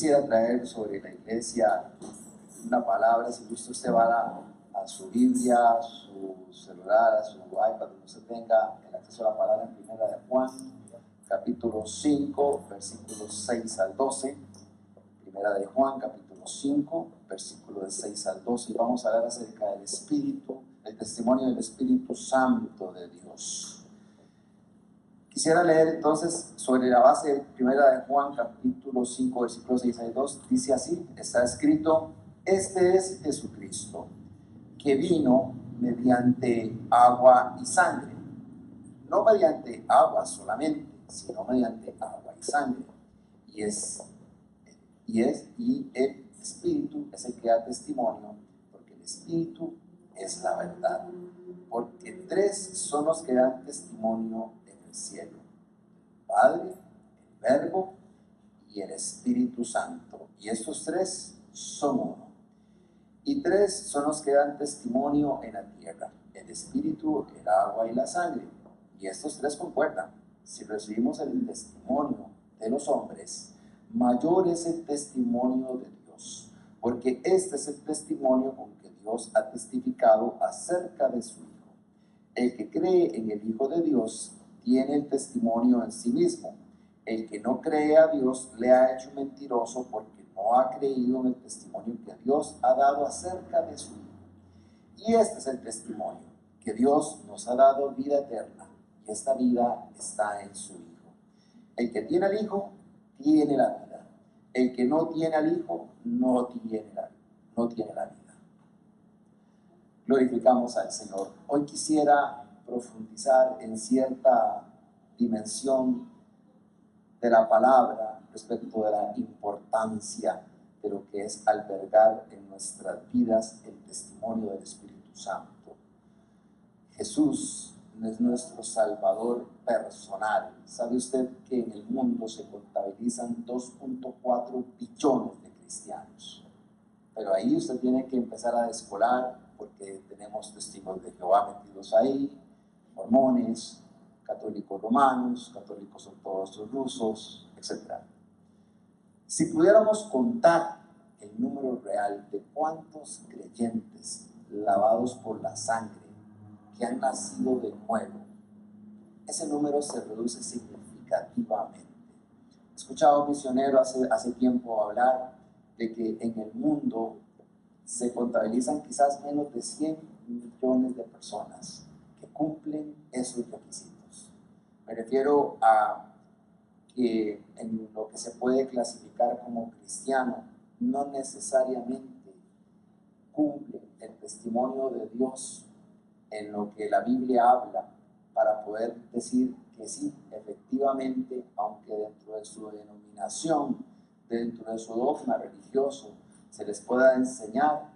quisiera traer sobre la iglesia una palabra. Si gusta, usted va a su Biblia, a su celular, a su iPad, donde usted tenga el acceso a la palabra, en Primera de Juan, capítulo 5, versículos 6 al 12. Primera de Juan, capítulo 5, versículos 6 al 12. Y vamos a hablar acerca del Espíritu, el testimonio del Espíritu Santo de Dios. Quisiera leer entonces sobre la base de Primera de Juan, capítulo 5, versículos 6 al 2. Dice así, está escrito: este es Jesucristo, que vino mediante agua y sangre, no mediante agua solamente, sino mediante agua y sangre. Y el Espíritu es el que da testimonio, porque el Espíritu es la verdad. Porque tres son los que dan testimonio en el cielo: el Padre, el Verbo y el Espíritu Santo. Y estos tres son uno. Y tres son los que dan testimonio en la tierra: el Espíritu, el agua y la sangre. Y estos tres concuerdan. Si recibimos el testimonio de los hombres, mayor es el testimonio de Dios, porque este es el testimonio con que Dios ha testificado acerca de su Hijo. El que cree en el Hijo de Dios tiene el testimonio en sí mismo. El que no cree a Dios le ha hecho mentiroso, porque no ha creído en el testimonio que Dios ha dado acerca de su Hijo. Y este es el testimonio, que Dios nos ha dado vida eterna, y esta vida está en su Hijo. El que tiene al Hijo tiene la vida. El que no tiene al Hijo no tiene la vida. Glorificamos al Señor. Hoy quisiera profundizar en cierta dimensión de la palabra respecto de la importancia de lo que es albergar en nuestras vidas el testimonio del Espíritu Santo. Jesús es nuestro Salvador personal. ¿Sabe usted que en el mundo se contabilizan 2.4 billones de cristianos? Pero ahí usted tiene que empezar a descolar, porque tenemos testigos de Jehová metidos ahí, mormones, católicos romanos, católicos ortodoxos rusos, etc. Si pudiéramos contar el número real de cuántos creyentes lavados por la sangre que han nacido de nuevo, ese número se reduce significativamente. He escuchado a un misionero hace tiempo hablar de que en el mundo se contabilizan quizás menos de 100 millones de personas que cumplen esos requisitos. Me refiero a que en lo que se puede clasificar como cristiano no necesariamente cumple el testimonio de Dios en lo que la Biblia habla, para poder decir que sí, efectivamente, aunque dentro de su denominación, dentro de su dogma religioso, se les pueda enseñar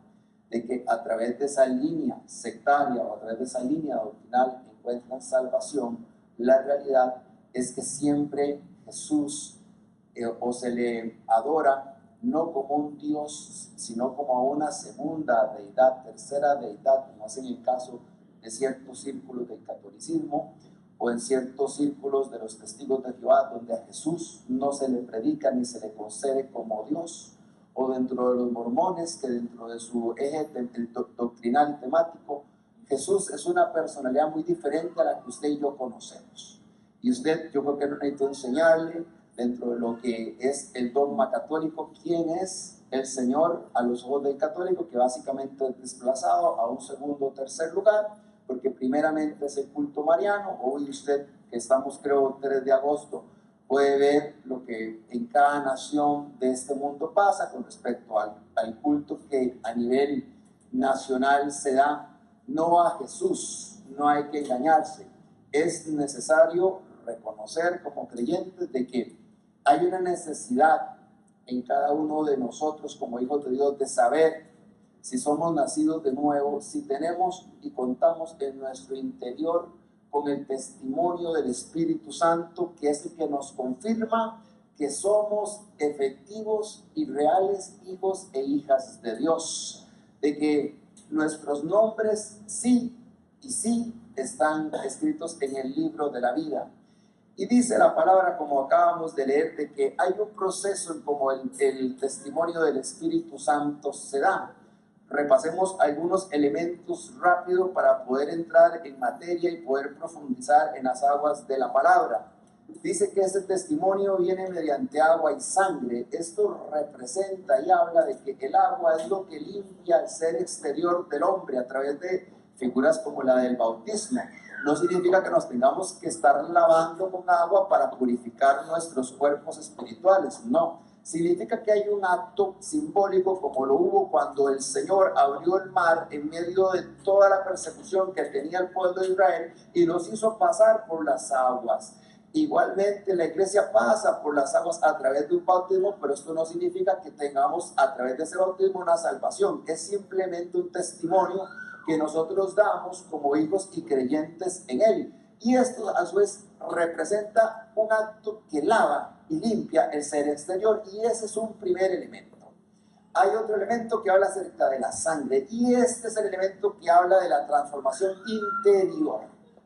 de que a través de esa línea sectaria o a través de esa línea doctrinal encuentran salvación, la realidad es que siempre Jesús o se le adora no como un Dios, sino como a una segunda deidad, tercera deidad, como es en el caso de ciertos círculos del catolicismo o en ciertos círculos de los testigos de Jehová, donde a Jesús no se le predica ni se le concede como Dios, o dentro de los mormones, que dentro de su eje doctrinal y temático, Jesús es una personalidad muy diferente a la que usted y yo conocemos. Y usted, yo creo que no necesito enseñarle, dentro de lo que es el dogma católico, quién es el Señor a los ojos del católico, que básicamente es desplazado a un segundo o tercer lugar, porque primeramente es el culto mariano. Hoy usted, que estamos creo 3 de agosto, puede ver lo que en cada nación de este mundo pasa con respecto al culto que a nivel nacional se da. No a Jesús, no hay que engañarse. Es necesario reconocer como creyentes de que hay una necesidad en cada uno de nosotros como hijos de Dios de saber si somos nacidos de nuevo, si tenemos y contamos en nuestro interior con el testimonio del Espíritu Santo, que es el que nos confirma que somos efectivos y reales hijos e hijas de Dios, de que nuestros nombres sí y sí están escritos en el libro de la vida. Y dice la palabra, como acabamos de leer, de que hay un proceso en cómo el testimonio del Espíritu Santo se da. Repasemos algunos elementos rápido para poder entrar en materia y poder profundizar en las aguas de la palabra. Dice que ese testimonio viene mediante agua y sangre. Esto representa y habla de que el agua es lo que limpia el ser exterior del hombre a través de figuras como la del bautismo. No significa que nos tengamos que estar lavando con agua para purificar nuestros cuerpos espirituales, no. Significa que hay un acto simbólico como lo hubo cuando el Señor abrió el mar en medio de toda la persecución que tenía el pueblo de Israel y los hizo pasar por las aguas. Igualmente la iglesia pasa por las aguas a través de un bautismo, pero esto no significa que tengamos a través de ese bautismo una salvación. Es simplemente un testimonio que nosotros damos como hijos y creyentes en Él. Y esto a su vez representa un acto que lava y limpia el ser exterior, y ese es un primer elemento. Hay otro elemento que habla acerca de la sangre, y este es el elemento que habla de la transformación interior.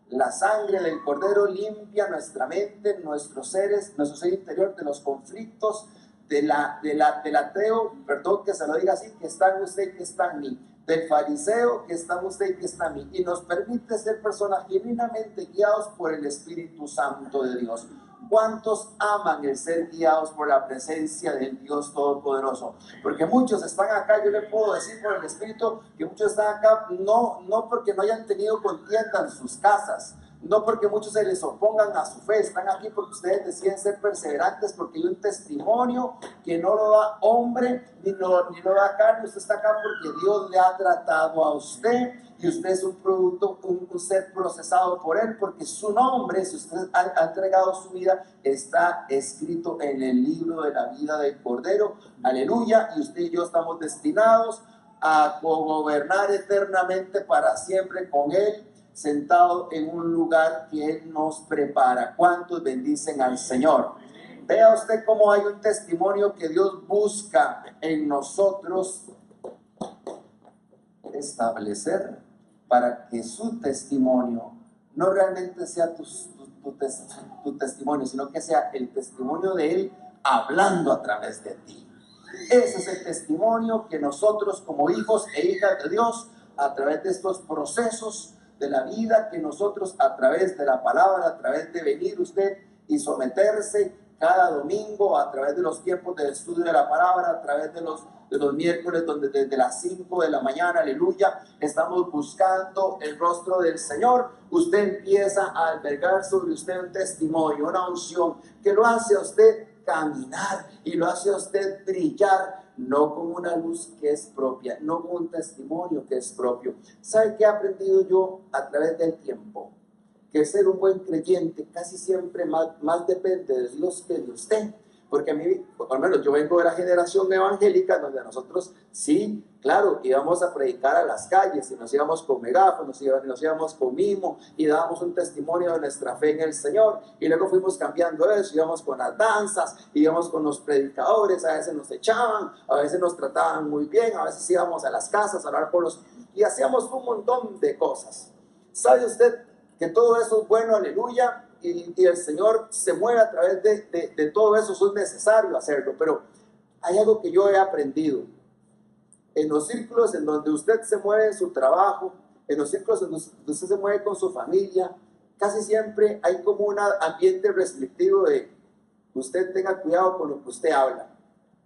La sangre del Cordero limpia nuestra mente, nuestros seres, nuestro ser interior de los conflictos del ateo, perdón que se lo diga así, que está en usted y que está en mí, del fariseo que está en usted y que está en mí, y nos permite ser personas genuinamente guiados por el Espíritu Santo de Dios. ¿Cuántos aman el ser guiados por la presencia del Dios Todopoderoso? Porque muchos están acá, yo le puedo decir por el Espíritu que muchos están acá no porque no hayan tenido contienda en sus casas, no porque muchos se les opongan a su fe, están aquí porque ustedes deciden ser perseverantes, porque hay un testimonio que no lo da hombre ni lo da carne. Usted está acá porque Dios le ha tratado a usted y usted es un producto, un ser procesado por Él, porque su nombre, si usted ha entregado su vida, está escrito en el libro de la vida del Cordero. Aleluya. Y usted y yo estamos destinados a gobernar eternamente para siempre con Él, sentado en un lugar que Él nos prepara. ¿Cuántos bendicen al Señor? Vea usted cómo hay un testimonio que Dios busca en nosotros establecer para que su testimonio no realmente sea tu testimonio, sino que sea el testimonio de Él hablando a través de ti. Ese es el testimonio que nosotros como hijos e hijas de Dios, a través de estos procesos de la vida, que nosotros a través de la palabra, a través de venir usted y someterse cada domingo, a través de los tiempos de estudio de la palabra, a través de los miércoles, donde desde las 5 de la mañana, aleluya, estamos buscando el rostro del Señor. Usted empieza a albergar sobre usted un testimonio, una unción que lo hace a usted caminar y lo hace a usted brillar, no con una luz que es propia, no con un testimonio que es propio. ¿Sabe qué he aprendido yo a través del tiempo? Que ser un buen creyente casi siempre más depende de Dios que de usted. Porque a mí, al menos yo vengo de la generación evangélica donde nosotros, sí, claro, íbamos a predicar a las calles y nos íbamos con megáfonos, nos íbamos con mimo y dábamos un testimonio de nuestra fe en el Señor. Y luego fuimos cambiando eso, íbamos con las danzas, íbamos con los predicadores, a veces nos echaban, a veces nos trataban muy bien, a veces íbamos a las casas a orar por los... y hacíamos un montón de cosas. ¿Sabe usted que todo eso es bueno? Aleluya. Y el Señor se mueve a través de todo eso. Eso es necesario hacerlo, pero hay algo que yo he aprendido en los círculos en donde usted se mueve en su trabajo, en los círculos en donde usted se mueve con su familia. Casi siempre hay como un ambiente restrictivo de usted tenga cuidado con lo que usted habla,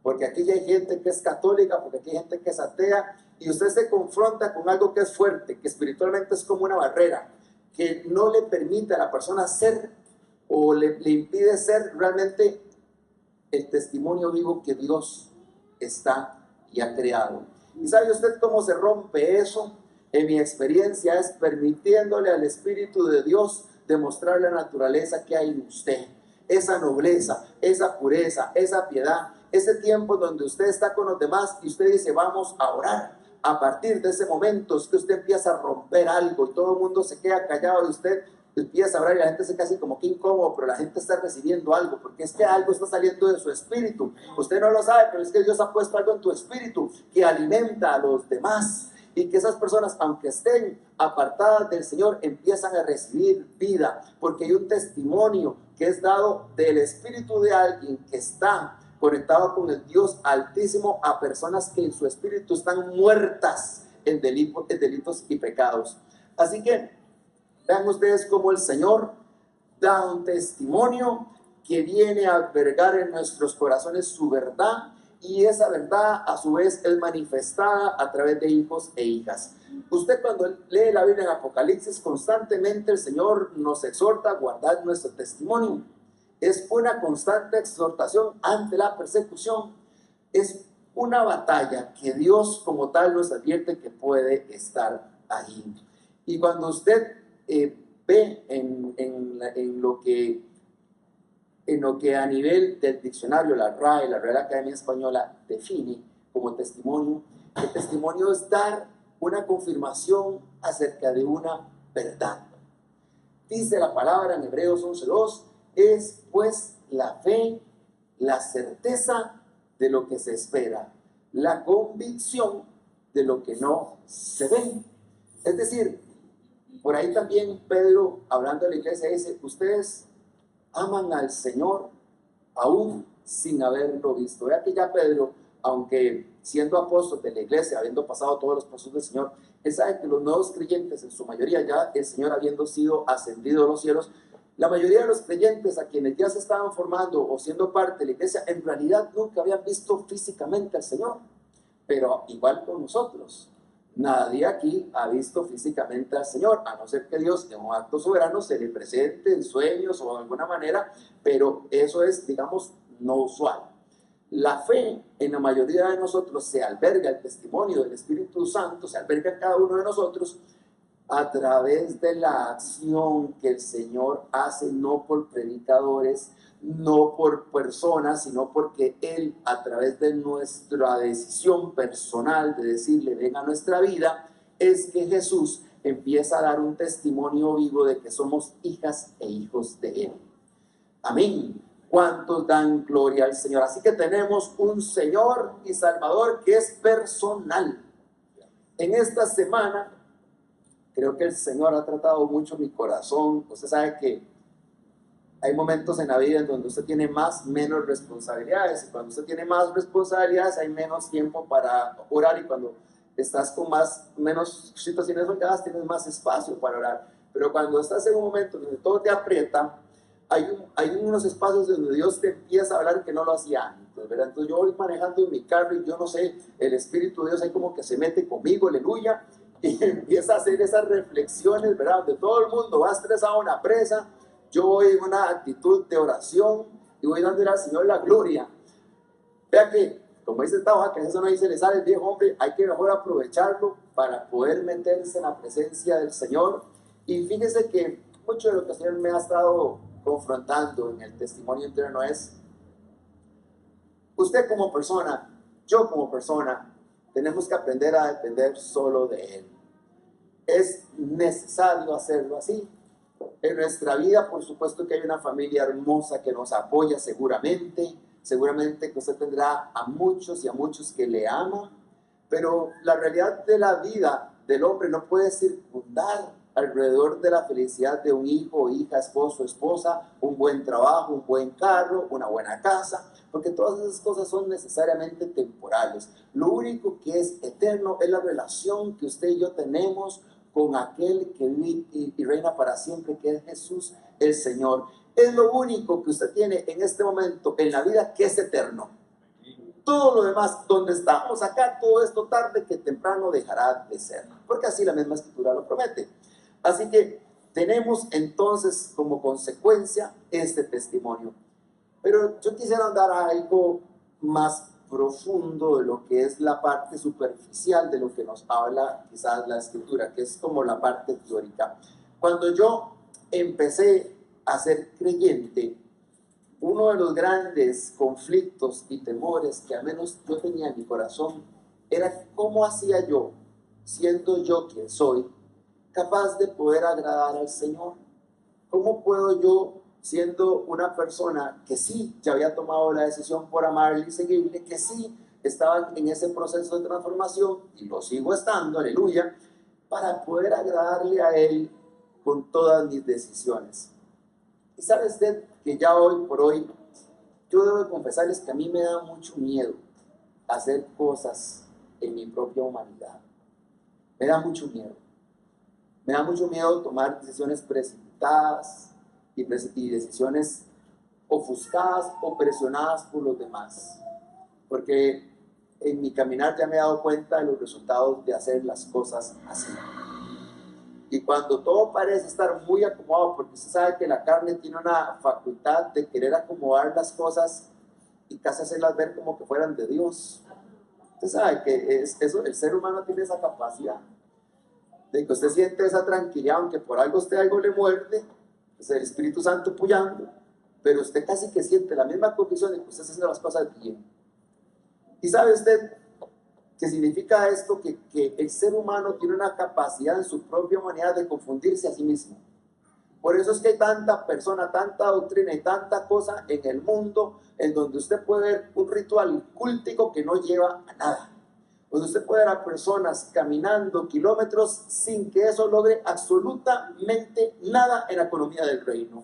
porque aquí hay gente que es católica, porque aquí hay gente que es atea, y usted se confronta con algo que es fuerte, que espiritualmente es como una barrera que no le permite a la persona ser, o le impide ser realmente el testimonio vivo que Dios está y ha creado. ¿Y sabe usted cómo se rompe eso? En mi experiencia es permitiéndole al Espíritu de Dios demostrar la naturaleza que hay en usted, esa nobleza, esa pureza, esa piedad, ese tiempo donde usted está con los demás y usted dice vamos a orar. A partir de ese momento es que usted empieza a romper algo y todo el mundo se queda callado y usted empieza a hablar y la gente se queda así como que incómodo, pero la gente está recibiendo algo, porque es que algo está saliendo de su espíritu. Usted no lo sabe, pero es que Dios ha puesto algo en tu espíritu que alimenta a los demás. Y que esas personas, aunque estén apartadas del Señor, empiezan a recibir vida, porque hay un testimonio que es dado del espíritu de alguien que está conectado con el Dios Altísimo a personas que en su espíritu están muertas en delitos y pecados. Así que vean ustedes cómo el Señor da un testimonio que viene a albergar en nuestros corazones su verdad, y esa verdad a su vez es manifestada a través de hijos e hijas. Usted cuando lee la Biblia en Apocalipsis, constantemente el Señor nos exhorta a guardar nuestro testimonio. Es una constante exhortación ante la persecución. Es una batalla que Dios como tal nos advierte que puede estar ahí. Y cuando usted ve en lo que a nivel del diccionario, la RAE, la Real Academia Española, define como testimonio, el testimonio es dar una confirmación acerca de una verdad. Dice la palabra en Hebreos 11:2, es pues la fe, la certeza de lo que se espera, la convicción de lo que no se ve. Es decir, por ahí también Pedro, hablando de la iglesia, dice, ustedes aman al Señor aún sin haberlo visto. Vea que ya Pedro, aunque siendo apóstol de la iglesia, habiendo pasado todos los procesos del Señor, él sabe que los nuevos creyentes, en su mayoría ya el Señor habiendo sido ascendido a los cielos, la mayoría de los creyentes a quienes ya se estaban formando o siendo parte de la iglesia, en realidad nunca habían visto físicamente al Señor. Pero igual con nosotros, nadie aquí ha visto físicamente al Señor, a no ser que Dios en un acto soberano se le presente en sueños o de alguna manera, pero eso es, digamos, no usual. La fe en la mayoría de nosotros se alberga, el testimonio del Espíritu Santo se alberga en cada uno de nosotros a través de la acción que el Señor hace, no por predicadores, no por personas, sino porque Él, a través de nuestra decisión personal de decirle ven a nuestra vida, es que Jesús empieza a dar un testimonio vivo de que somos hijas e hijos de Él. Amén. ¿Cuántos dan gloria al Señor? Así que tenemos un Señor y Salvador que es personal. En esta semana creo que el Señor ha tratado mucho mi corazón. Usted sabe que hay momentos en la vida en donde usted tiene menos responsabilidades. Y cuando usted tiene más responsabilidades, hay menos tiempo para orar. Y cuando estás con menos situaciones olvidadas, tienes más espacio para orar. Pero cuando estás en un momento donde todo te aprieta, hay unos espacios donde Dios te empieza a hablar que no lo hacía antes, ¿verdad? Entonces yo voy manejando en mi carro y yo no sé, el Espíritu de Dios ahí como que se mete conmigo, aleluya, y empieza a hacer esas reflexiones, ¿verdad? Donde todo el mundo va estresado a una presa, yo voy en una actitud de oración y voy dándole al Señor la gloria. Vea que, como dice esta hoja, que eso no dice le sale el viejo hombre, hay que mejor aprovecharlo para poder meterse en la presencia del Señor. Y fíjese que mucho de lo que el Señor me ha estado confrontando en el testimonio interno es, usted como persona, yo como persona, tenemos que aprender a depender solo de Él. Es necesario hacerlo así. En nuestra vida, por supuesto que hay una familia hermosa que nos apoya seguramente que usted tendrá a muchos y a muchos que le aman, pero la realidad de la vida del hombre no puede circundar alrededor de la felicidad de un hijo, hija, esposo, esposa, un buen trabajo, un buen carro, una buena casa, porque todas esas cosas son necesariamente temporales. Lo único que es eterno es la relación que usted y yo tenemos con aquel que vive y reina para siempre, que es Jesús el Señor. Es lo único que usted tiene en este momento en la vida que es eterno. Todo lo demás, donde estamos acá, todo esto tarde que temprano dejará de ser, porque así la misma Escritura lo promete. Así que tenemos entonces como consecuencia este testimonio. Pero yo quisiera andar a algo más profundo de lo que es la parte superficial de lo que nos habla quizás la Escritura, que es como la parte teórica. Cuando yo empecé a ser creyente, uno de los grandes conflictos y temores que al menos yo tenía en mi corazón era cómo hacía yo, siendo yo quien soy, capaz de poder agradar al Señor. ¿Cómo puedo yo, siendo una persona que sí ya había tomado la decisión por amarle y seguirle, que sí estaba en ese proceso de transformación y lo sigo estando, aleluya, para poder agradarle a Él con todas mis decisiones? Y sabe usted que ya hoy por hoy, yo debo confesarles que a mí me da mucho miedo hacer cosas en mi propia humanidad. Me da mucho miedo. Me da mucho miedo tomar decisiones precipitadas y decisiones ofuscadas o presionadas por los demás. Porque en mi caminar ya me he dado cuenta de los resultados de hacer las cosas así. Y cuando todo parece estar muy acomodado, porque usted sabe que la carne tiene una facultad de querer acomodar las cosas y casi hacerlas ver como que fueran de Dios. Usted sabe que eso, el ser humano tiene esa capacidad de que usted siente esa tranquilidad, aunque por algo usted algo le muerde, es el Espíritu Santo puyando, pero usted casi que siente la misma convicción de que usted está haciendo las cosas bien. ¿Y sabe usted qué significa esto? Que el ser humano tiene una capacidad en su propia humanidad de confundirse a sí mismo. Por eso es que hay tanta persona, tanta doctrina y tanta cosa en el mundo en donde usted puede ver un ritual cultico que no lleva a nada. Donde usted puede ver a personas caminando kilómetros sin que eso logre absolutamente nada en la economía del reino.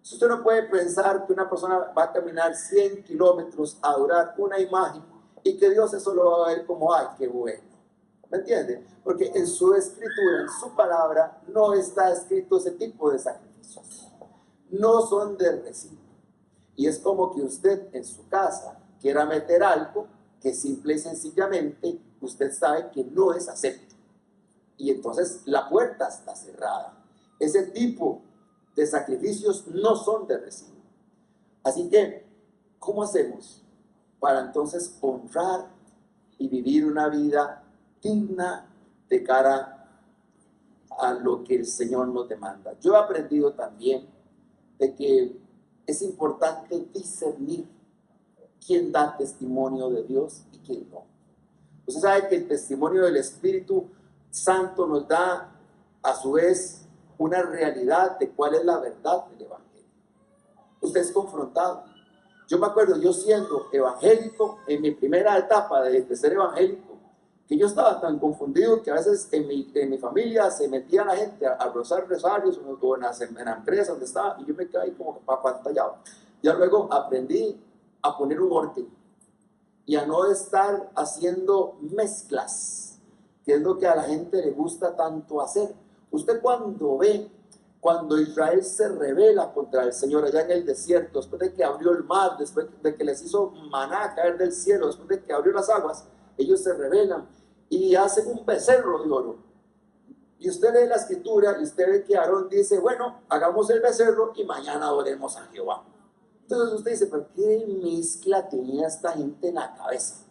Si usted no puede pensar que una persona va a caminar 100 kilómetros a adorar una imagen y que Dios eso lo va a ver como, ay, qué bueno. ¿Me entiende? Porque en su escritura, en su palabra, no está escrito ese tipo de sacrificios. No son de recibo. Y es como que usted en su casa quiera meter algo que simple y sencillamente usted sabe que no es acepto. Y entonces la puerta está cerrada. Ese tipo de sacrificios no son de recibo. Así que, ¿cómo hacemos para entonces honrar y vivir una vida digna de cara a lo que el Señor nos demanda? Yo he aprendido también de que es importante discernir quién da testimonio de Dios y quién no. Usted sabe que el testimonio del Espíritu Santo nos da a su vez una realidad de cuál es la verdad del Evangelio. Usted es confrontado. Yo me acuerdo, yo siendo evangélico, en mi primera etapa de ser evangélico, que yo estaba tan confundido que a veces en mi familia se metía la gente a rozar rosarios o en la empresa donde estaba y yo me quedé ahí como apantallado. Ya luego aprendí a poner un orden y a no estar haciendo mezclas, que es lo que a la gente le gusta tanto hacer. Usted cuando Israel se rebela contra el Señor allá en el desierto, después de que abrió el mar, después de que les hizo maná caer del cielo, después de que abrió las aguas, ellos se rebelan y hacen un becerro de oro. Y usted lee la escritura y usted ve que Aarón dice, bueno, hagamos el becerro y mañana adoremos a Jehová. Entonces usted dice, ¿pero qué mezcla tenía esta gente en la cabeza?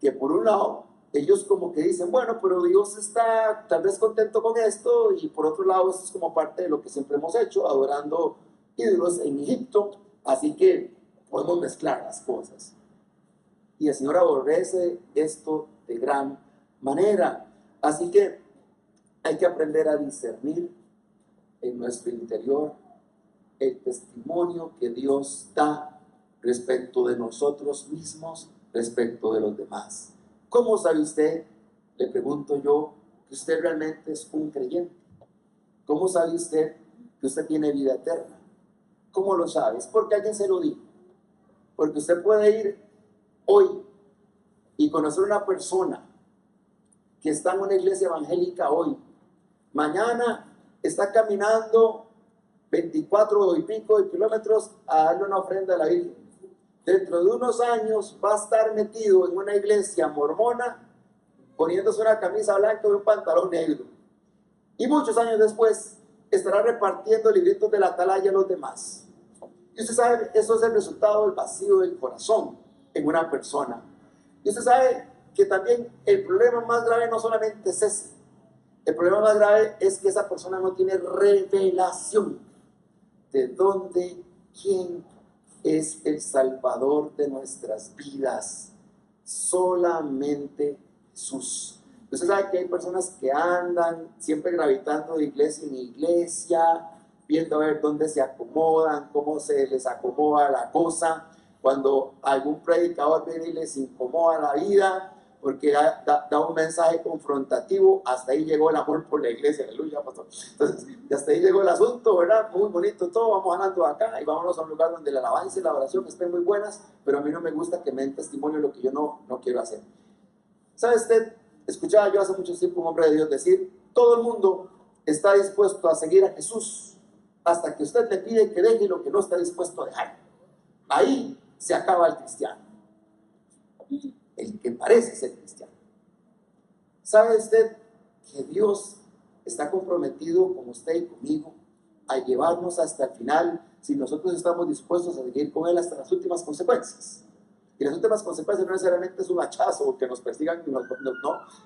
Que por un lado, ellos como que dicen, bueno, pero Dios está tal vez contento con esto, y por otro lado, esto es como parte de lo que siempre hemos hecho, adorando ídolos en Egipto, así que podemos mezclar las cosas. Y el Señor aborrece esto de gran manera. Así que hay que aprender a discernir en nuestro interior el testimonio que Dios da respecto de nosotros mismos, respecto de los demás. ¿Cómo sabe usted, le pregunto yo, que usted realmente es un creyente? ¿Cómo sabe usted que usted tiene vida eterna? ¿Cómo lo sabe? Es porque alguien se lo dijo. Porque usted puede ir hoy y conocer una persona que está en una iglesia evangélica hoy. Mañana está caminando 24 y pico de kilómetros a darle una ofrenda a la Virgen. Dentro de unos años va a estar metido en una iglesia mormona poniéndose una camisa blanca y un pantalón negro. Y muchos años después estará repartiendo libritos de la atalaya a los demás. Y usted sabe, eso es el resultado del vacío del corazón en una persona. Y usted sabe que también el problema más grave no solamente es ese. El problema más grave es que esa persona no tiene revelación de dónde, quién es el Salvador de nuestras vidas. Solamente Jesús. Usted sabe que hay personas que andan siempre gravitando de iglesia en iglesia, viendo a ver dónde se acomodan, cómo se les acomoda la cosa. Cuando algún predicador viene y les incomoda la vida, porque da un mensaje confrontativo. Hasta ahí llegó el amor por la iglesia, aleluya, pastor. Entonces, hasta ahí llegó el asunto, ¿verdad? Muy bonito todo, vamos ganando acá y vámonos a un lugar donde la alabanza y la oración estén muy buenas, pero a mí no me gusta que me den testimonio de lo que yo no quiero hacer. ¿Sabe usted? Escuchaba yo hace mucho tiempo un hombre de Dios decir: todo el mundo está dispuesto a seguir a Jesús hasta que usted le pide que deje lo que no está dispuesto a dejar. Ahí se acaba el cristiano, el que parece ser cristiano. ¿Sabe usted que Dios está comprometido con usted y conmigo a llevarnos hasta el final si nosotros estamos dispuestos a seguir con Él hasta las últimas consecuencias? Y las últimas consecuencias no necesariamente es un hachazo o que nos persigan, no.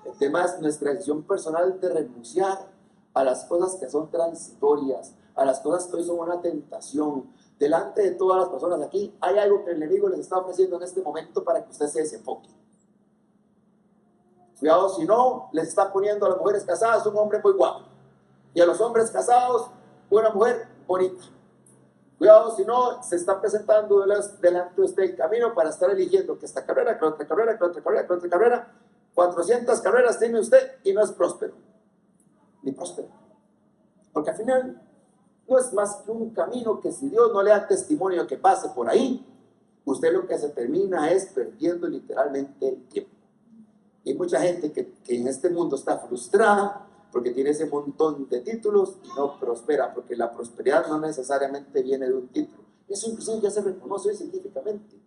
El tema es nuestra decisión personal de renunciar a las cosas que son transitorias, a las cosas que hoy son una tentación. Delante de todas las personas aquí, hay algo que el enemigo les está ofreciendo en este momento para que usted se desenfoque. Cuidado, si no, les está poniendo a las mujeres casadas un hombre muy guapo, y a los hombres casados una mujer bonita. Cuidado, si no, se está presentando delante de usted el camino para estar eligiendo que esta carrera, que otra carrera, que otra carrera, que otra carrera. 400 carreras tiene usted y no es próspero, ni próspero. Porque al final no es más que un camino que si Dios no le da testimonio que pase por ahí, usted lo que se termina es perdiendo literalmente el tiempo. Y hay mucha gente que en este mundo está frustrada porque tiene ese montón de títulos y no prospera, porque la prosperidad no necesariamente viene de un título. Eso inclusive ya se reconoce científicamente.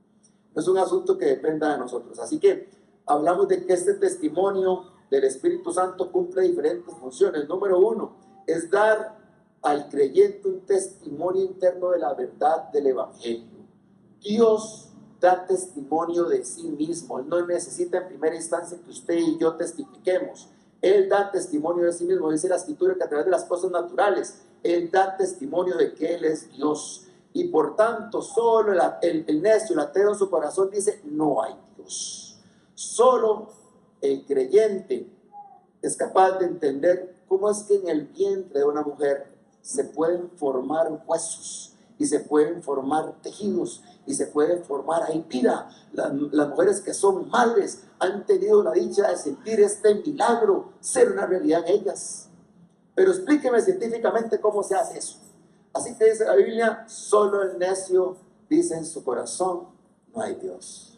No es un asunto que dependa de nosotros. Así que hablamos de que este testimonio del Espíritu Santo cumple diferentes funciones. Número 1 es dar al creyente un testimonio interno de la verdad del Evangelio. Dios da testimonio de sí mismo. Él no necesita en primera instancia que usted y yo testifiquemos. Él da testimonio de sí mismo. Dice la Escritura que a través de las cosas naturales, Él da testimonio de que Él es Dios. Y por tanto, solo el necio, el ateo en su corazón dice: no hay Dios. Solo el creyente es capaz de entender cómo es que en el vientre de una mujer se pueden formar huesos y se pueden formar tejidos y se puede formar ahí vida. Las mujeres que son madres han tenido la dicha de sentir este milagro ser una realidad en ellas. Pero explíqueme científicamente cómo se hace eso. Así que dice la Biblia: solo el necio dice en su corazón: no hay Dios.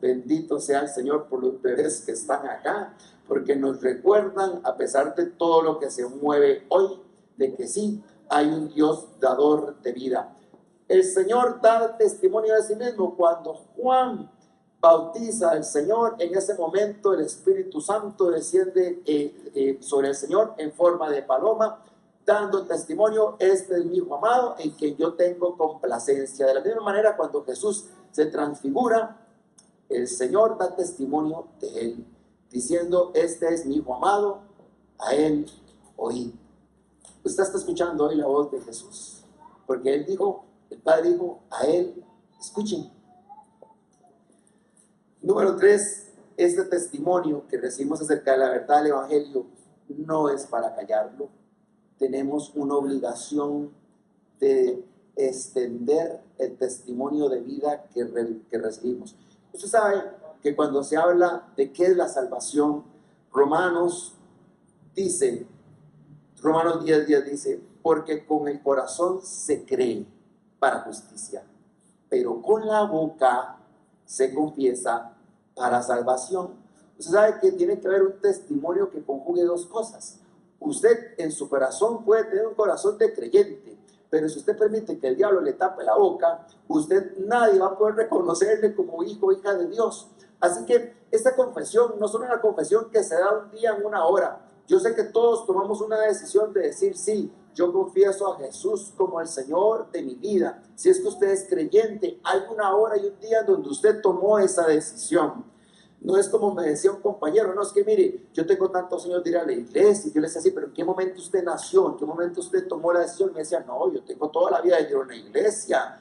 Bendito sea el Señor por los bebés que están acá, porque nos recuerdan, a pesar de todo lo que se mueve hoy, de que sí hay un Dios dador de vida. El Señor da testimonio de sí mismo. Cuando Juan bautiza al Señor, en ese momento el Espíritu Santo desciende sobre el Señor en forma de paloma, dando testimonio: este es mi Hijo amado en quien yo tengo complacencia. De la misma manera, cuando Jesús se transfigura, el Señor da testimonio de Él, diciendo: este es mi Hijo amado, a Él oí. Usted está escuchando hoy la voz de Jesús, porque Él dijo, el Padre dijo: a Él escuchen. Número 3, este testimonio que recibimos acerca de la verdad del Evangelio no es para callarlo. Tenemos una obligación de extender el testimonio de vida que recibimos. Usted sabe que cuando se habla de qué es la salvación, Romanos 10:10 dice: porque con el corazón se cree para justicia, pero con la boca se confiesa para salvación. Usted sabe que tiene que haber un testimonio que conjugue dos cosas. Usted en su corazón puede tener un corazón de creyente, pero si usted permite que el diablo le tape la boca, nadie va a poder reconocerle como hijo o hija de Dios. Así que esta confesión no es una confesión que se da un día en una hora. Yo sé que todos tomamos una decisión de decir: sí, yo confieso a Jesús como el Señor de mi vida. Si es que usted es creyente, hay una hora y un día donde usted tomó esa decisión. No es como me decía un compañero: no, es que mire, yo tengo tantos años de ir a la iglesia. Y yo le decía: sí, pero ¿en qué momento usted nació? ¿En qué momento usted tomó la decisión? Y me decía: no, yo tengo toda la vida de ir a una iglesia.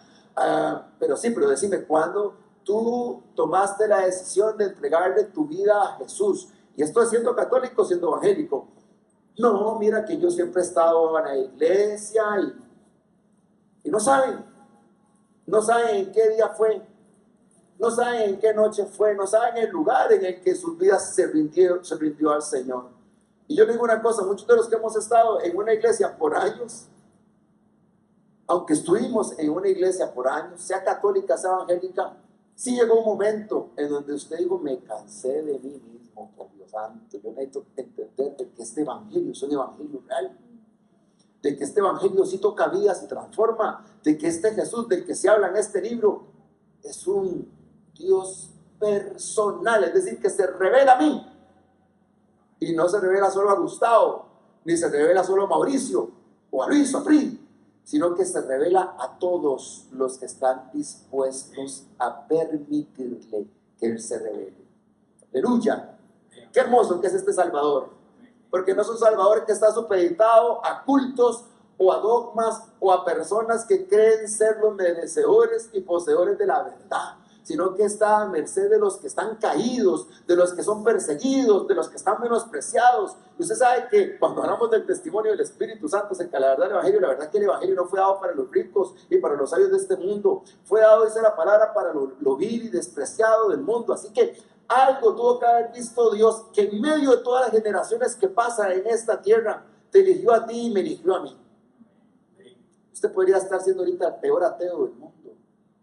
Pero sí, pero decime, ¿cuándo tú tomaste la decisión de entregarle tu vida a Jesús? Y estoy siendo católico, siendo evangélico. No, mira que yo siempre he estado en la iglesia y no saben en qué día fue. no saben en qué noche fue, no saben el lugar en el que sus vidas se rindió al Señor. Y yo le digo una cosa, muchos de los que hemos estado en una iglesia por años, aunque estuvimos en una iglesia por años, sea católica, sea evangélica, sí llegó un momento en donde usted dijo, me cansé de mí mismo, por Dios santo, yo necesito entender de que este evangelio es un evangelio real, de que este evangelio sí toca vidas y transforma, de que este Jesús del que se habla en este libro es un Dios personal, es decir, que se revela a mí, y no se revela solo a Gustavo, ni se revela solo a Mauricio, o a Luis, o a Pri, sino que se revela a todos los que están dispuestos a permitirle que Él se revele. Aleluya. Qué hermoso que es este Salvador, porque no es un Salvador que está supeditado a cultos o a dogmas o a personas que creen ser los merecedores y poseedores de la verdad, sino que está a merced de los que están caídos, de los que son perseguidos, de los que están menospreciados. Y usted sabe que cuando hablamos del testimonio del Espíritu Santo acerca de la verdad del Evangelio, la verdad que el Evangelio no fue dado para los ricos y para los sabios de este mundo, fue dado, dice la palabra, para lo vil y despreciado del mundo. Así que algo tuvo que haber visto Dios, que en medio de todas las generaciones que pasan en esta tierra, te eligió a ti y me eligió a mí. Usted podría estar siendo ahorita el peor ateo del mundo.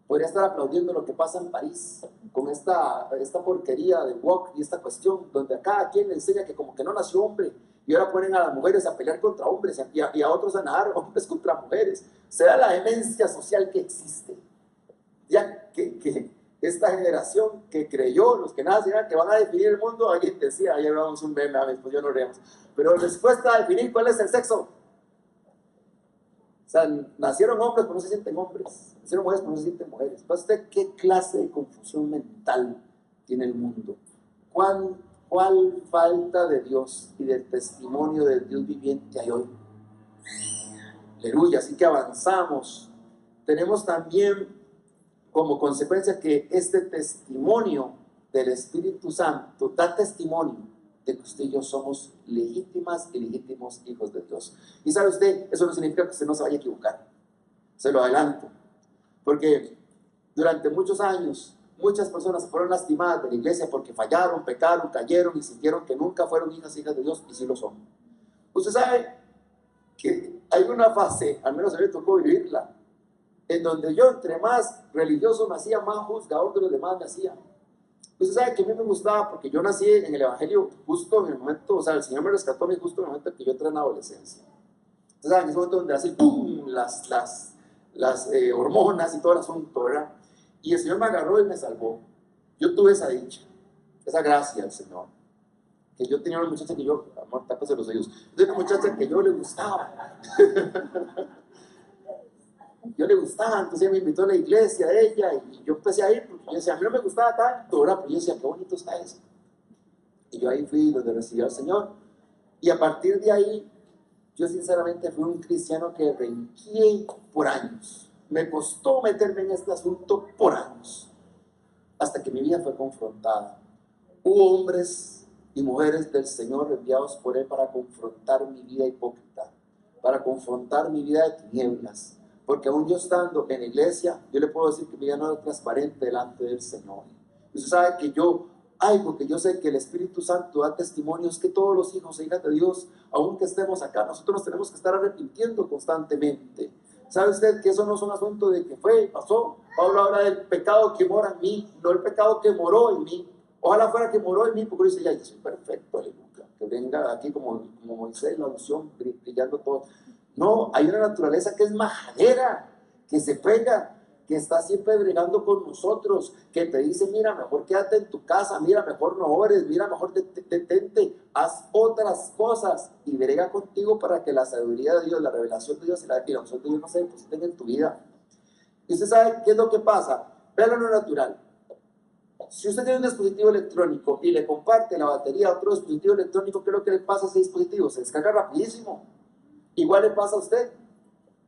Podría estar aplaudiendo lo que pasa en París con esta porquería de woke y esta cuestión donde a cada quien le enseña que como que no nació hombre y ahora ponen a las mujeres a pelear contra hombres y a otros a nadar hombres contra mujeres. Será la demencia social que existe. Ya que esta generación que creyó, los que nada que van a definir el mundo, alguien decía, ayer hablamos un meme, pues yo no reíamos, pero les cuesta definir cuál es el sexo. O sea, nacieron hombres pero no se sienten hombres, nacieron mujeres pero no se sienten mujeres. ¿Para usted qué clase de confusión mental tiene el mundo? ¿Cuál falta de Dios y del testimonio del Dios viviente hay hoy? Aleluya, así que avanzamos. Tenemos también como consecuencia que este testimonio del Espíritu Santo da testimonio de que usted y yo somos legítimas y legítimos hijos de Dios. Y sabe usted, eso no significa que usted no se vaya a equivocar. Se lo adelanto. Porque durante muchos años, muchas personas fueron lastimadas de la iglesia porque fallaron, pecaron, cayeron y sintieron que nunca fueron hijas de Dios, y sí lo son. Usted sabe que hay una fase, al menos a mí me tocó vivirla, en donde yo entre más religioso me hacía, más juzgador de los demás me hacía. Usted sabe que a mí me gustaba porque yo nací en el Evangelio justo en el momento, o sea, el Señor me rescató a mí justo en el momento en que yo entré en la adolescencia. Usted sabe, en ese momento donde así, ¡pum!, las hormonas y todo el asunto, ¿verdad? Y el Señor me agarró y me salvó. Yo tuve esa dicha, esa gracia del Señor. Que yo tenía una muchacha que yo, amor, tápese los oídos, yo tenía una muchacha que yo le gustaba. Yo le gustaba, entonces ella me invitó a la iglesia de ella y yo empecé a ir porque yo decía, a mí no me gustaba tanto, ¿verdad? Pero yo decía, qué bonito está eso. Y yo ahí fui donde recibí al Señor. Y a partir de ahí, yo sinceramente fui un cristiano que renqué por años. Me costó meterme en este asunto por años, hasta que mi vida fue confrontada. Hubo hombres y mujeres del Señor enviados por Él para confrontar mi vida hipócrita, para confrontar mi vida de tinieblas. Porque aún yo estando en la iglesia, yo le puedo decir que mi vida no era transparente delante del Señor. Y usted sabe que algo que yo sé que el Espíritu Santo da testimonio es que todos los hijos e hijas de Dios, aun que estemos acá, nosotros nos tenemos que estar arrepintiendo constantemente. ¿Sabe usted que eso no es un asunto de que fue y pasó? Pablo habla del pecado que mora en mí, no el pecado que moró en mí. Ojalá fuera que moró en mí, porque dice, ya, yo soy perfecto, aleluya. Que venga aquí como Moisés, la unción, brillando todo. No, hay una naturaleza que es majadera, que se pega, que está siempre bregando con nosotros, que te dice, mira, mejor quédate en tu casa, mira, mejor no ores, mira, mejor detente, haz otras cosas y brega contigo para que la sabiduría de Dios, la revelación de Dios y la unción de Dios no se depositen en tu vida. Y usted sabe qué es lo que pasa. Véalo en lo natural. Si usted tiene un dispositivo electrónico y le comparte la batería a otro dispositivo electrónico, ¿qué es lo que le pasa a ese dispositivo? Se descarga rapidísimo. Igual le pasa a usted.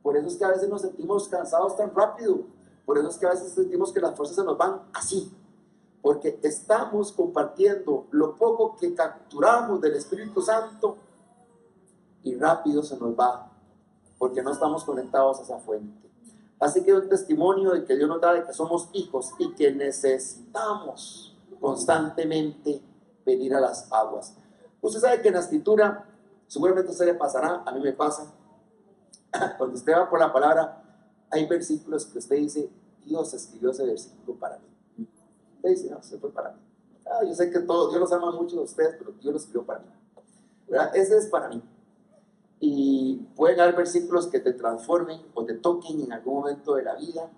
Por eso es que a veces nos sentimos cansados tan rápido. Por eso es que a veces sentimos que las fuerzas se nos van así. Porque estamos compartiendo lo poco que capturamos del Espíritu Santo y rápido se nos va. Porque no estamos conectados a esa fuente. Así que es un testimonio de que Dios nos da de que somos hijos y que necesitamos constantemente venir a las aguas. Usted sabe que en la escritura, seguramente a usted le pasará, a mí me pasa, cuando usted va por la palabra, hay versículos que usted dice, Dios escribió ese versículo para mí. Usted dice, no, se fue para mí. Yo sé que todo, Dios los ama mucho a ustedes, pero Dios lo escribió para mí. ¿Verdad? Ese es para mí. Y pueden haber versículos que te transformen o te toquen en algún momento de la vida.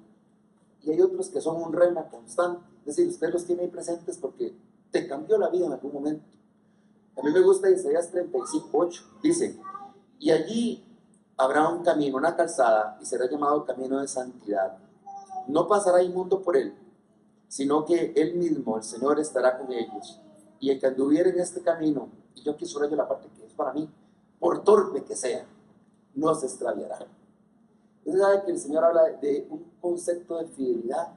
Y hay otros que son un rema constante. Es decir, usted los tiene ahí presentes porque te cambió la vida en algún momento. A mí me gusta Isaías 35:8. Dice, y allí habrá un camino, una calzada, y será llamado camino de santidad. No pasará inmundo por él, sino que él mismo, el Señor, estará con ellos. Y el que anduviera en este camino, y yo aquí subrayo la parte que es para mí, por torpe que sea, no se extraviará. Usted sabe que el Señor habla de un concepto de fidelidad,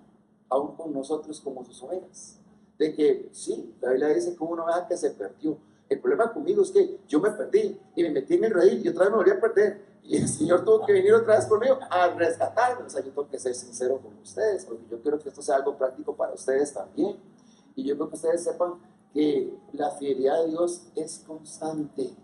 aún con nosotros como sus ovejas. De que sí, la Biblia dice que hubo una oveja que se perdió. El problema conmigo es que yo me perdí y me metí en el redil y otra vez me volví a perder. Y el Señor tuvo que venir otra vez conmigo a rescatarme. O sea, yo tengo que ser sincero con ustedes, porque yo quiero que esto sea algo práctico para ustedes también. Y yo creo que ustedes sepan que la fidelidad de Dios es constante.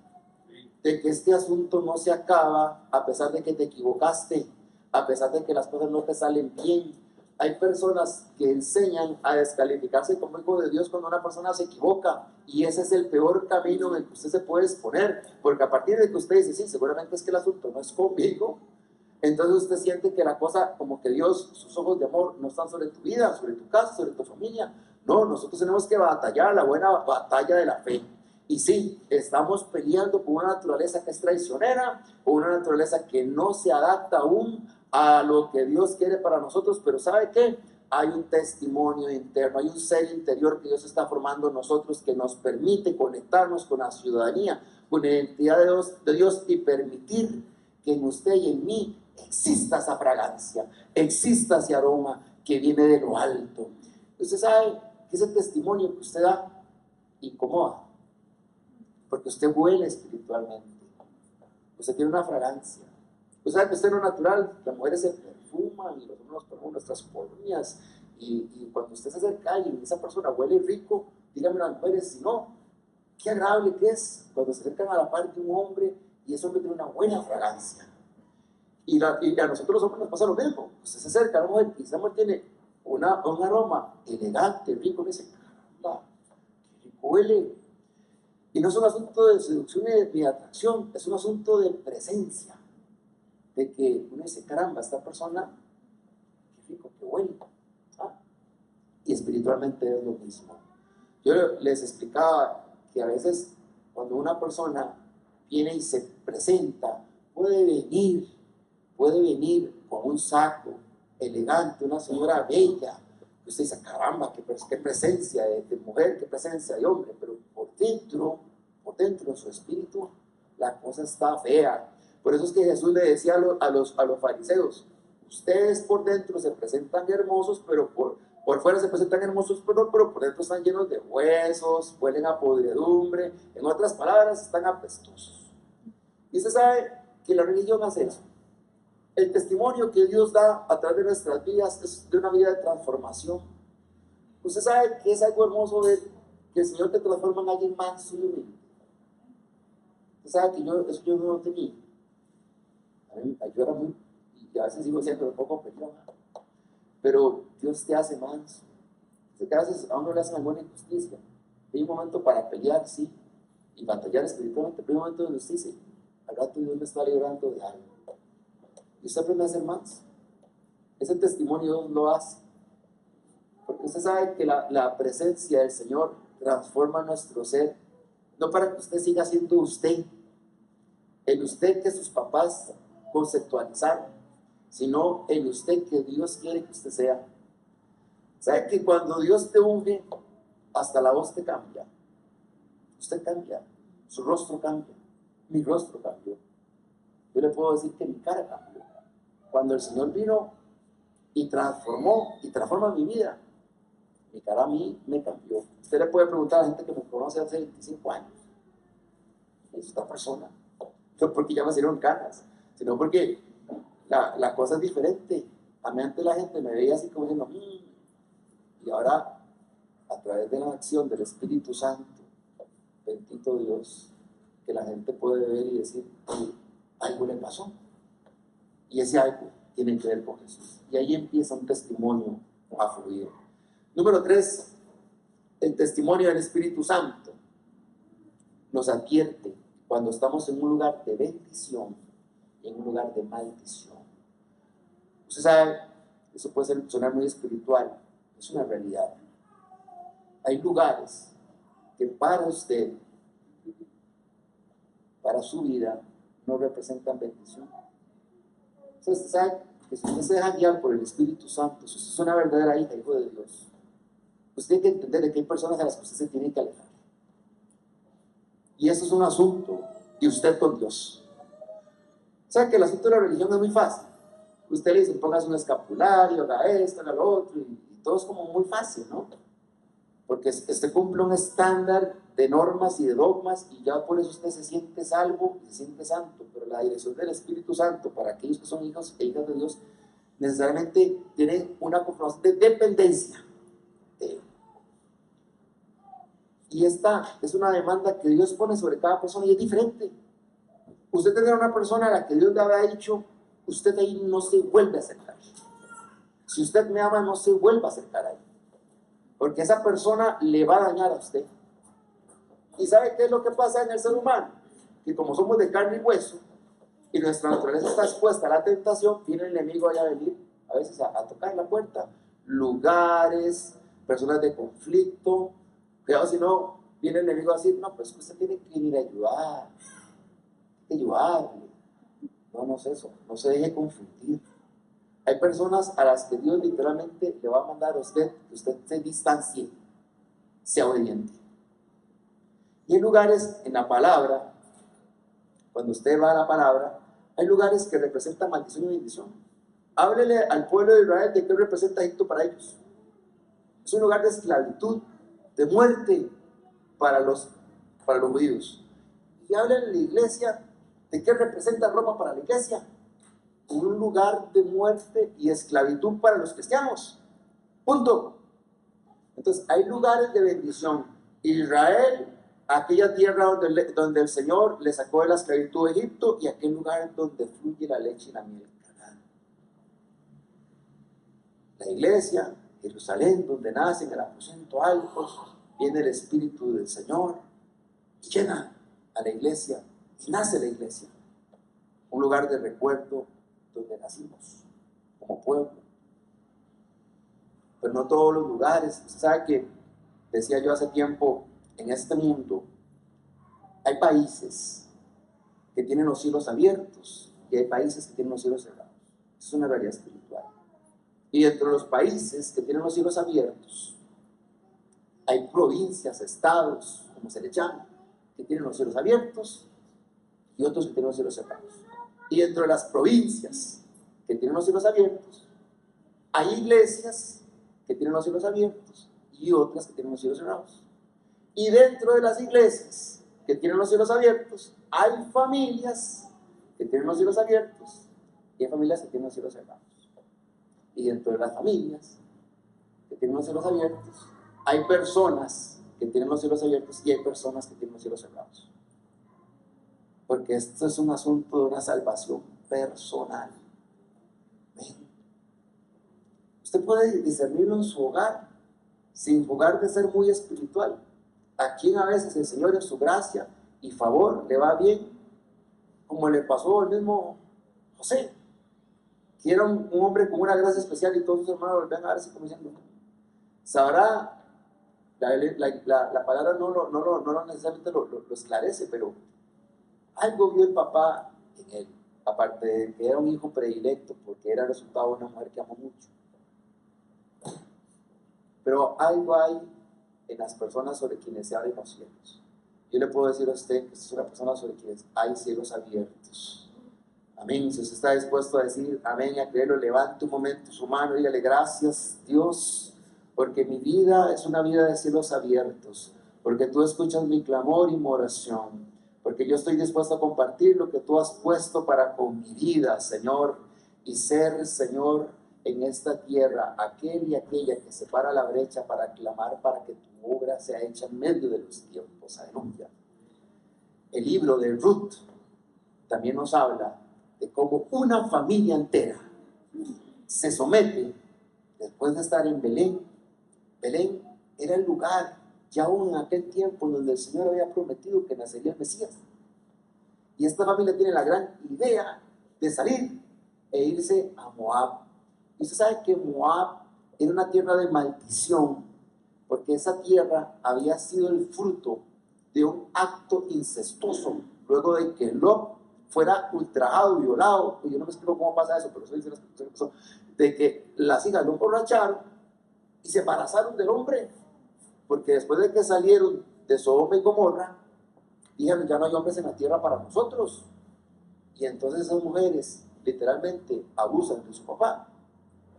De que este asunto no se acaba a pesar de que te equivocaste, a pesar de que las cosas no te salen bien. Hay personas que enseñan a descalificarse como hijo de Dios cuando una persona se equivoca, y ese es el peor camino en el que usted se puede exponer, porque a partir de que usted dice, sí, seguramente es que el asunto no es conmigo, entonces usted siente que la cosa, como que Dios, sus ojos de amor no están sobre tu vida, sobre tu casa, sobre tu familia. No, nosotros tenemos que batallar la buena batalla de la fe. Y sí, estamos peleando con una naturaleza que es traicionera, con una naturaleza que no se adapta aún a lo que Dios quiere para nosotros, pero ¿sabe qué? Hay un testimonio interno, hay un ser interior que Dios está formando en nosotros que nos permite conectarnos con la ciudadanía, con la identidad de Dios y permitir que en usted y en mí exista esa fragancia, exista ese aroma que viene de lo alto. Usted sabe que ese testimonio que usted da incomoda, porque usted huele espiritualmente, usted tiene una fragancia. Usted sabe que usted en lo natural, las mujeres se perfuman y los hombres nos ponemos nuestras colonias, y cuando usted se acerca y esa persona huele rico, díganme las mujeres, si no, qué agradable que es cuando se acercan a la par de un hombre y ese hombre tiene una buena fragancia. Y a nosotros los hombres nos pasa lo mismo. Usted se acerca a la mujer y esa mujer tiene un aroma elegante, rico, y dice, caramba, qué rico huele. Y no es un asunto de seducción ni de atracción, es un asunto de presencia. De que uno dice, caramba, esta persona, qué rico, qué huele. Y espiritualmente es lo mismo. Yo les explicaba que a veces cuando una persona viene y se presenta, puede venir con un saco elegante, una señora bella. Usted dice, caramba, qué presencia de mujer, qué presencia de hombre, pero por dentro, en su espíritu, la cosa está fea. Por eso es que Jesús le decía a los fariseos, ustedes por dentro se presentan hermosos, pero por fuera se presentan hermosos, pero por dentro están llenos de huesos, huelen a podredumbre, en otras palabras, están apestosos. Y usted sabe que la religión hace eso. El testimonio que Dios da a través de nuestras vidas es de una vida de transformación. Usted sabe que es algo hermoso ver que el Señor te transforma en alguien manso y humilde. Usted sabe que eso yo no lo tenía. Yo era muy, y a veces sigo siendo un poco peleón, pero Dios te hace manso. Que a veces a uno le hacen alguna injusticia. Hay un momento para pelear, sí, y batallar espiritualmente, pero hay un momento donde usted dice, al rato Dios me está librando de algo. Y usted aprende a ser manso. Ese testimonio Dios lo hace. Porque usted sabe que la presencia del Señor transforma nuestro ser. No para que usted siga siendo usted, el usted que sus papás conceptualizaron, sino el usted que Dios quiere que usted sea. ¿Sabe que cuando Dios te unge, hasta la voz te cambia? Usted cambia, su rostro cambia, mi rostro cambió. Yo le puedo decir que mi cara cambió. Cuando el Señor vino y transforma mi vida, mi cara a mí me cambió. Usted le puede preguntar a la gente que me conoce hace 25 años, es esta persona. No porque ya me salieron canas, sino porque la cosa es diferente. A mí antes la gente me veía así como diciendo, y ahora a través de la acción del Espíritu Santo, bendito Dios, que la gente puede ver y decir, algo le pasó. Y ese algo tiene que ver con Jesús. Y ahí empieza un testimonio a fluir. Número 3, el testimonio del Espíritu Santo nos advierte cuando estamos en un lugar de bendición y en un lugar de maldición. Usted sabe, eso puede sonar muy espiritual, es una realidad. Hay lugares que para usted, para su vida, no representan bendición. Usted sabe que si usted se deja guiar por el Espíritu Santo, si usted es una verdadera hija, hijo de Dios, usted tiene que entender que hay personas a las que usted se tiene que alejar. Y eso es un asunto de usted con Dios. O sea que el asunto de la religión es muy fácil. Usted le dice, póngase un escapulario, haga esto, haga lo otro, y todo es como muy fácil, ¿no? Porque usted cumple un estándar de normas y de dogmas, y ya por eso usted se siente salvo y se siente santo. Pero la dirección del Espíritu Santo, para aquellos que son hijos e hijas de Dios, necesariamente tienen una confirmación de dependencia de Él. Y esta es una demanda que Dios pone sobre cada persona y es diferente. Usted tendrá una persona a la que Dios le había dicho, usted ahí no se vuelve a acercar. Si usted me ama, no se vuelva a acercar ahí. Porque esa persona le va a dañar a usted. ¿Y sabe qué es lo que pasa en el ser humano? Que como somos de carne y hueso, y nuestra naturaleza está expuesta a la tentación, viene el enemigo allá a venir, a veces a tocar la puerta. Lugares, personas de conflicto. Cuidado si no, viene el enemigo a decir, no, pues usted tiene que venir a ayudar. Hay que ayudarle. No es eso, no se deje confundir. Hay personas a las que Dios literalmente le va a mandar a usted que usted se distancie, sea obediente. Y hay lugares en la palabra, cuando usted va a la palabra, hay lugares que representan maldición y bendición. Háblele al pueblo de Israel de qué representa Egipto para ellos. Es un lugar de esclavitud, de muerte para los judíos. Y háblele a la iglesia de qué representa Roma para la iglesia. Un lugar de muerte y esclavitud para los cristianos. Punto. Entonces, hay lugares de bendición. Israel, aquella tierra donde el Señor le sacó de la esclavitud de Egipto, y aquel lugar donde fluye la leche y la miel. La iglesia, Jerusalén, donde nace en el aposento alto, viene el Espíritu del Señor y llena a la iglesia, y nace la iglesia. Un lugar de recuerdo donde nacimos como pueblo. Pero no todos los lugares. Usted sabe que, decía yo hace tiempo, en este mundo hay países que tienen los cielos abiertos y hay países que tienen los cielos cerrados. Es una realidad espiritual. Y dentro de los países que tienen los cielos abiertos hay provincias, estados, como se le llama, que tienen los cielos abiertos y otros que tienen los cielos cerrados. Y dentro de las provincias que tienen los cielos abiertos, hay iglesias que tienen los cielos abiertos y otras que tienen los cielos cerrados. Y dentro de las iglesias que tienen los cielos abiertos, hay familias que tienen los cielos abiertos y hay familias que tienen los cielos cerrados. Y dentro de las familias que tienen los cielos abiertos, hay personas que tienen los cielos abiertos y hay personas que tienen los cielos cerrados. Porque esto es un asunto de una salvación personal. ¿Ven? Usted puede discernirlo en su hogar sin jugar de ser muy espiritual. A quien a veces el Señor en su gracia y favor le va bien, como le pasó al mismo José, que era un hombre con una gracia especial, y todos sus hermanos volvían a verse como diciendo, sabrá, la palabra no necesariamente lo esclarece, pero algo vio el papá en él, aparte de que era un hijo predilecto, porque era el resultado de una mujer que amó mucho. Pero algo hay en las personas sobre quienes se abren los cielos. Yo le puedo decir a usted que es una persona sobre quienes hay cielos abiertos. Amén. Si usted está dispuesto a decir amén y a creerlo, levante un momento su mano y dígale, gracias Dios, porque mi vida es una vida de cielos abiertos, porque tú escuchas mi clamor y mi oración, porque yo estoy dispuesto a compartir lo que tú has puesto para con mi vida, Señor, y ser, Señor, en esta tierra aquel y aquella que separa la brecha para clamar para que tu obra sea hecha en medio de los tiempos. Aleluya. El libro de Ruth también nos habla de cómo una familia entera se somete después de estar en Belén. Belén era el lugar, ya aún en aquel tiempo, donde el Señor había prometido que nacería el Mesías. Y esta familia tiene la gran idea de salir e irse a Moab. Y usted sabe que Moab era una tierra de maldición, porque esa tierra había sido el fruto de un acto incestuoso, luego de que Lot fuera ultrajado, violado. Yo no me explico cómo pasa eso, pero eso dice la explicación, de que las hijas lo emborracharon y se embarazaron del hombre, porque después de que salieron de Sodoma y Gomorra, dijeron, ya no hay hombres en la tierra para nosotros. Y entonces esas mujeres literalmente abusan de su papá.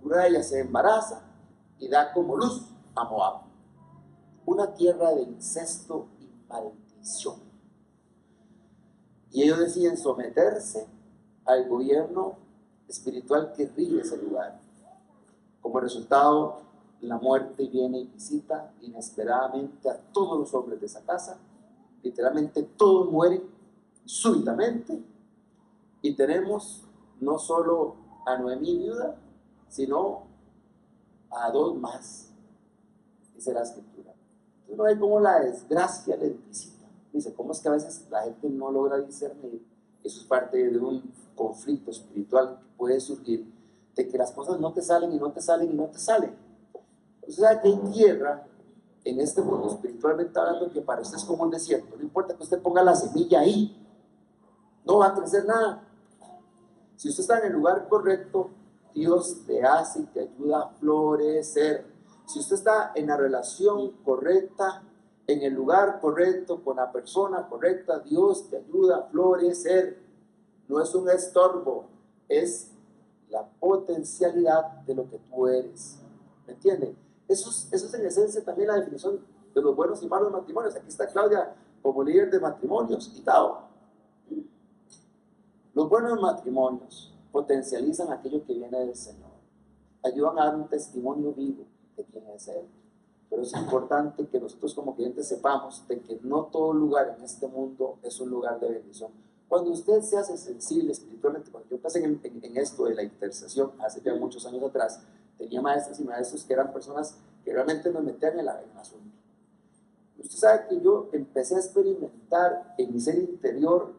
Una de ellas se embaraza y da como luz a Moab, una tierra de incesto y maldición. Y ellos deciden someterse al gobierno espiritual que rige ese lugar. Como resultado, la muerte viene y visita inesperadamente a todos los hombres de esa casa. Literalmente todos mueren súbitamente. Y tenemos no solo a Noemí viuda, sino a dos más, dice la escritura. Entonces no hay cómo la desgracia les visita. Dice, ¿cómo es que a veces la gente no logra discernir? Eso es parte de un conflicto espiritual que puede surgir, de que las cosas no te salen y no te salen y no te salen. O sea que hay tierra en este mundo espiritualmente hablando que para usted es como un desierto. No importa que usted ponga la semilla ahí, no va a crecer nada. Si usted está en el lugar correcto, Dios te hace y te ayuda a florecer. Si usted está en la relación correcta, en el lugar correcto, con la persona correcta, Dios te ayuda a florecer. No es un estorbo, es la potencialidad de lo que tú eres. ¿Me entiende? Eso es en esencia también la definición de los buenos y malos matrimonios. Aquí está Claudia como líder de matrimonios y Tao. Los buenos matrimonios potencializan aquello que viene del Señor. Ayudan a dar un testimonio vivo de quién es Él. Pero es importante que nosotros como clientes sepamos de que no todo lugar en este mundo es un lugar de bendición. Cuando usted se hace sensible espiritualmente, cuando yo empecé en esto de la intercesión, hace ya muchos años atrás, tenía maestras y maestros que eran personas que realmente nos metían en el asunto. Usted sabe que yo empecé a experimentar en mi ser interior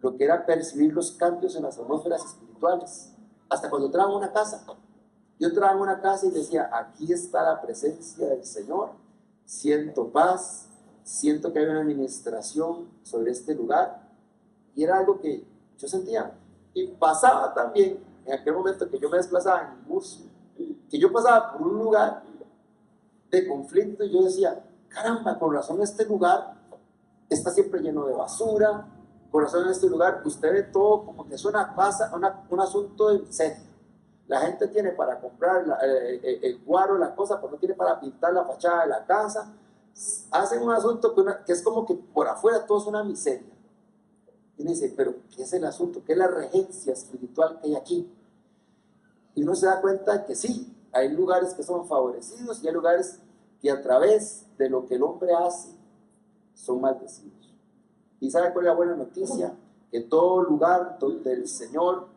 lo que era percibir los cambios en las atmósferas espirituales. Hasta cuando entraba en una casa. Yo entraba en una casa y decía, aquí está la presencia del Señor, siento paz, siento que hay una administración sobre este lugar. Y era algo que yo sentía. Y pasaba también, en aquel momento que yo me desplazaba en el bus, que yo pasaba por un lugar de conflicto y yo decía, caramba, con razón este lugar está siempre lleno de basura, con razón en este lugar usted ve todo como que es una casa, un asunto de miseria. La gente tiene para comprar el guaro, la cosa, pero no tiene para pintar la fachada de la casa. Hacen un asunto que es como que por afuera todo es una miseria. Y uno dice, pero ¿qué es el asunto? ¿Qué es la regencia espiritual que hay aquí? Y uno se da cuenta de que sí, hay lugares que son favorecidos y hay lugares que a través de lo que el hombre hace son maldecidos. ¿Y sabe cuál es la buena noticia? Que todo lugar donde el Señor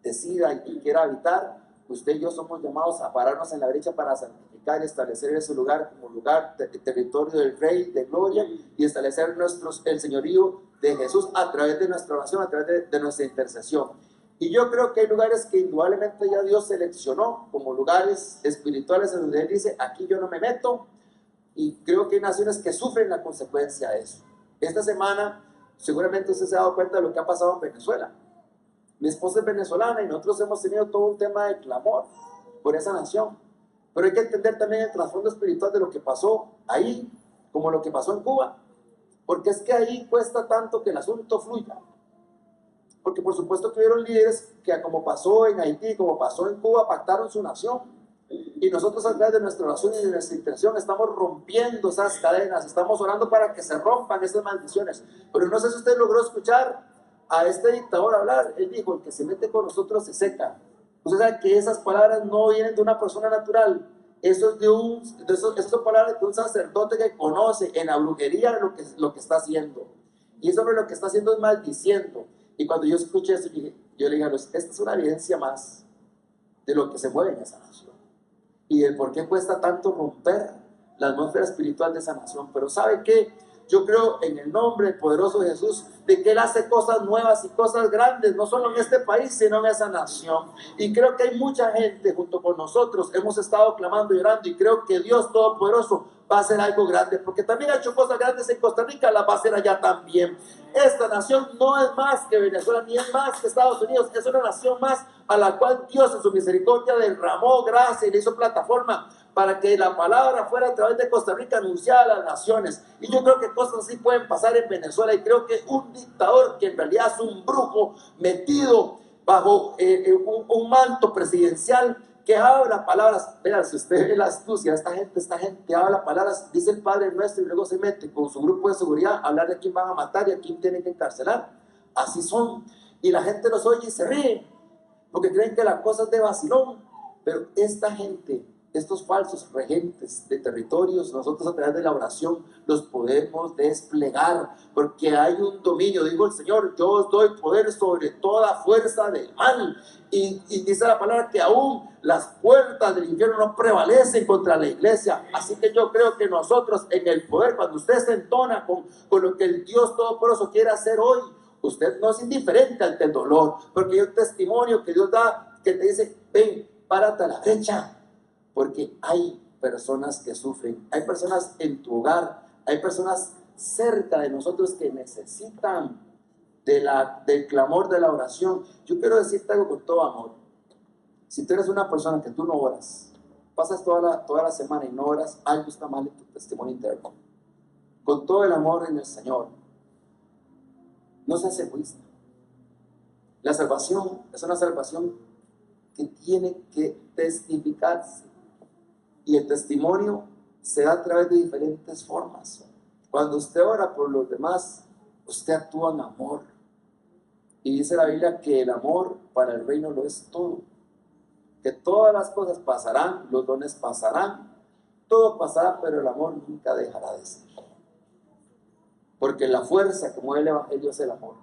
decida y quiera habitar, usted y yo somos llamados a pararnos en la brecha para santificar y establecer ese lugar como lugar, territorio del Rey de Gloria, y establecer el señorío de Jesús a través de nuestra oración, a través de nuestra intercesión. Y yo creo que hay lugares que indudablemente ya Dios seleccionó como lugares espirituales en donde Él dice, aquí yo no me meto, y creo que hay naciones que sufren la consecuencia de eso. Esta semana seguramente usted se ha dado cuenta de lo que ha pasado en Venezuela. Mi esposa es venezolana y nosotros hemos tenido todo un tema de clamor por esa nación. Pero hay que entender también el trasfondo espiritual de lo que pasó ahí, como lo que pasó en Cuba. Porque es que ahí cuesta tanto que el asunto fluya. Porque por supuesto que hubieron líderes que, como pasó en Haití, como pasó en Cuba, pactaron su nación. Y nosotros a través de nuestra oración y de nuestra intención estamos rompiendo esas cadenas, estamos orando para que se rompan esas maldiciones. Pero no sé si usted logró escuchar a este dictador hablar. Él dijo, el que se mete con nosotros se seca. Usted sabe que esas palabras no vienen de una persona natural. Eso es esas son palabras de un sacerdote que conoce en la brujería lo que está haciendo. Y eso lo que está haciendo es maldiciendo. Y cuando yo escuché eso, yo le dije a los, esta es una evidencia más de lo que se mueve en esa nación. Y el por qué cuesta tanto romper la atmósfera espiritual de esa nación. Pero ¿sabe qué? Yo creo en el nombre poderoso de Jesús, de que Él hace cosas nuevas y cosas grandes, no solo en este país, sino en esa nación. Y creo que hay mucha gente junto con nosotros, hemos estado clamando y orando, y creo que Dios Todopoderoso va a hacer algo grande, porque también ha hecho cosas grandes en Costa Rica, las va a hacer allá también. Esta nación no es más que Venezuela, ni es más que Estados Unidos, es una nación más a la cual Dios en su misericordia derramó gracia y le hizo plataforma para que la palabra fuera a través de Costa Rica anunciada a las naciones. Y yo creo que cosas así pueden pasar en Venezuela, y creo que un dictador que en realidad es un brujo metido bajo un manto presidencial que habla palabras, vean, si usted ve la astucia, esta gente habla palabras, dice el Padre Nuestro, y luego se mete con su grupo de seguridad a hablar de quién van a matar y a quién tienen que encarcelar. Así son, y la gente los oye y se ríe, porque creen que la cosa es de vacilón. Pero esta gente, estos falsos regentes de territorios, nosotros a través de la oración los podemos desplegar, porque hay un dominio. Digo el Señor, yo os doy poder sobre toda fuerza del mal, y dice la palabra que aún las puertas del infierno no prevalecen contra la iglesia. Así que yo creo que nosotros en el poder, cuando usted se entona con lo que el Dios Todopoderoso quiere hacer hoy, usted no es indiferente ante el dolor, porque hay un testimonio que Dios da que te dice, ven, párate a la brecha, porque hay personas que sufren, hay personas en tu hogar, hay personas cerca de nosotros que necesitan del clamor de la oración. Yo quiero decirte algo con todo amor. Si tú eres una persona que tú no oras, pasas toda la semana y no oras, algo está mal en tu testimonio interno. Con todo el amor en el Señor, no seas egoísta. La salvación es una salvación que tiene que testificarse, y el testimonio se da a través de diferentes formas. Cuando usted ora por los demás, usted actúa en amor, y dice la Biblia que el amor para el reino lo es todo, que todas las cosas pasarán, los dones pasarán, todo pasará, pero el amor nunca dejará de ser, porque la fuerza que mueve el evangelio es el amor.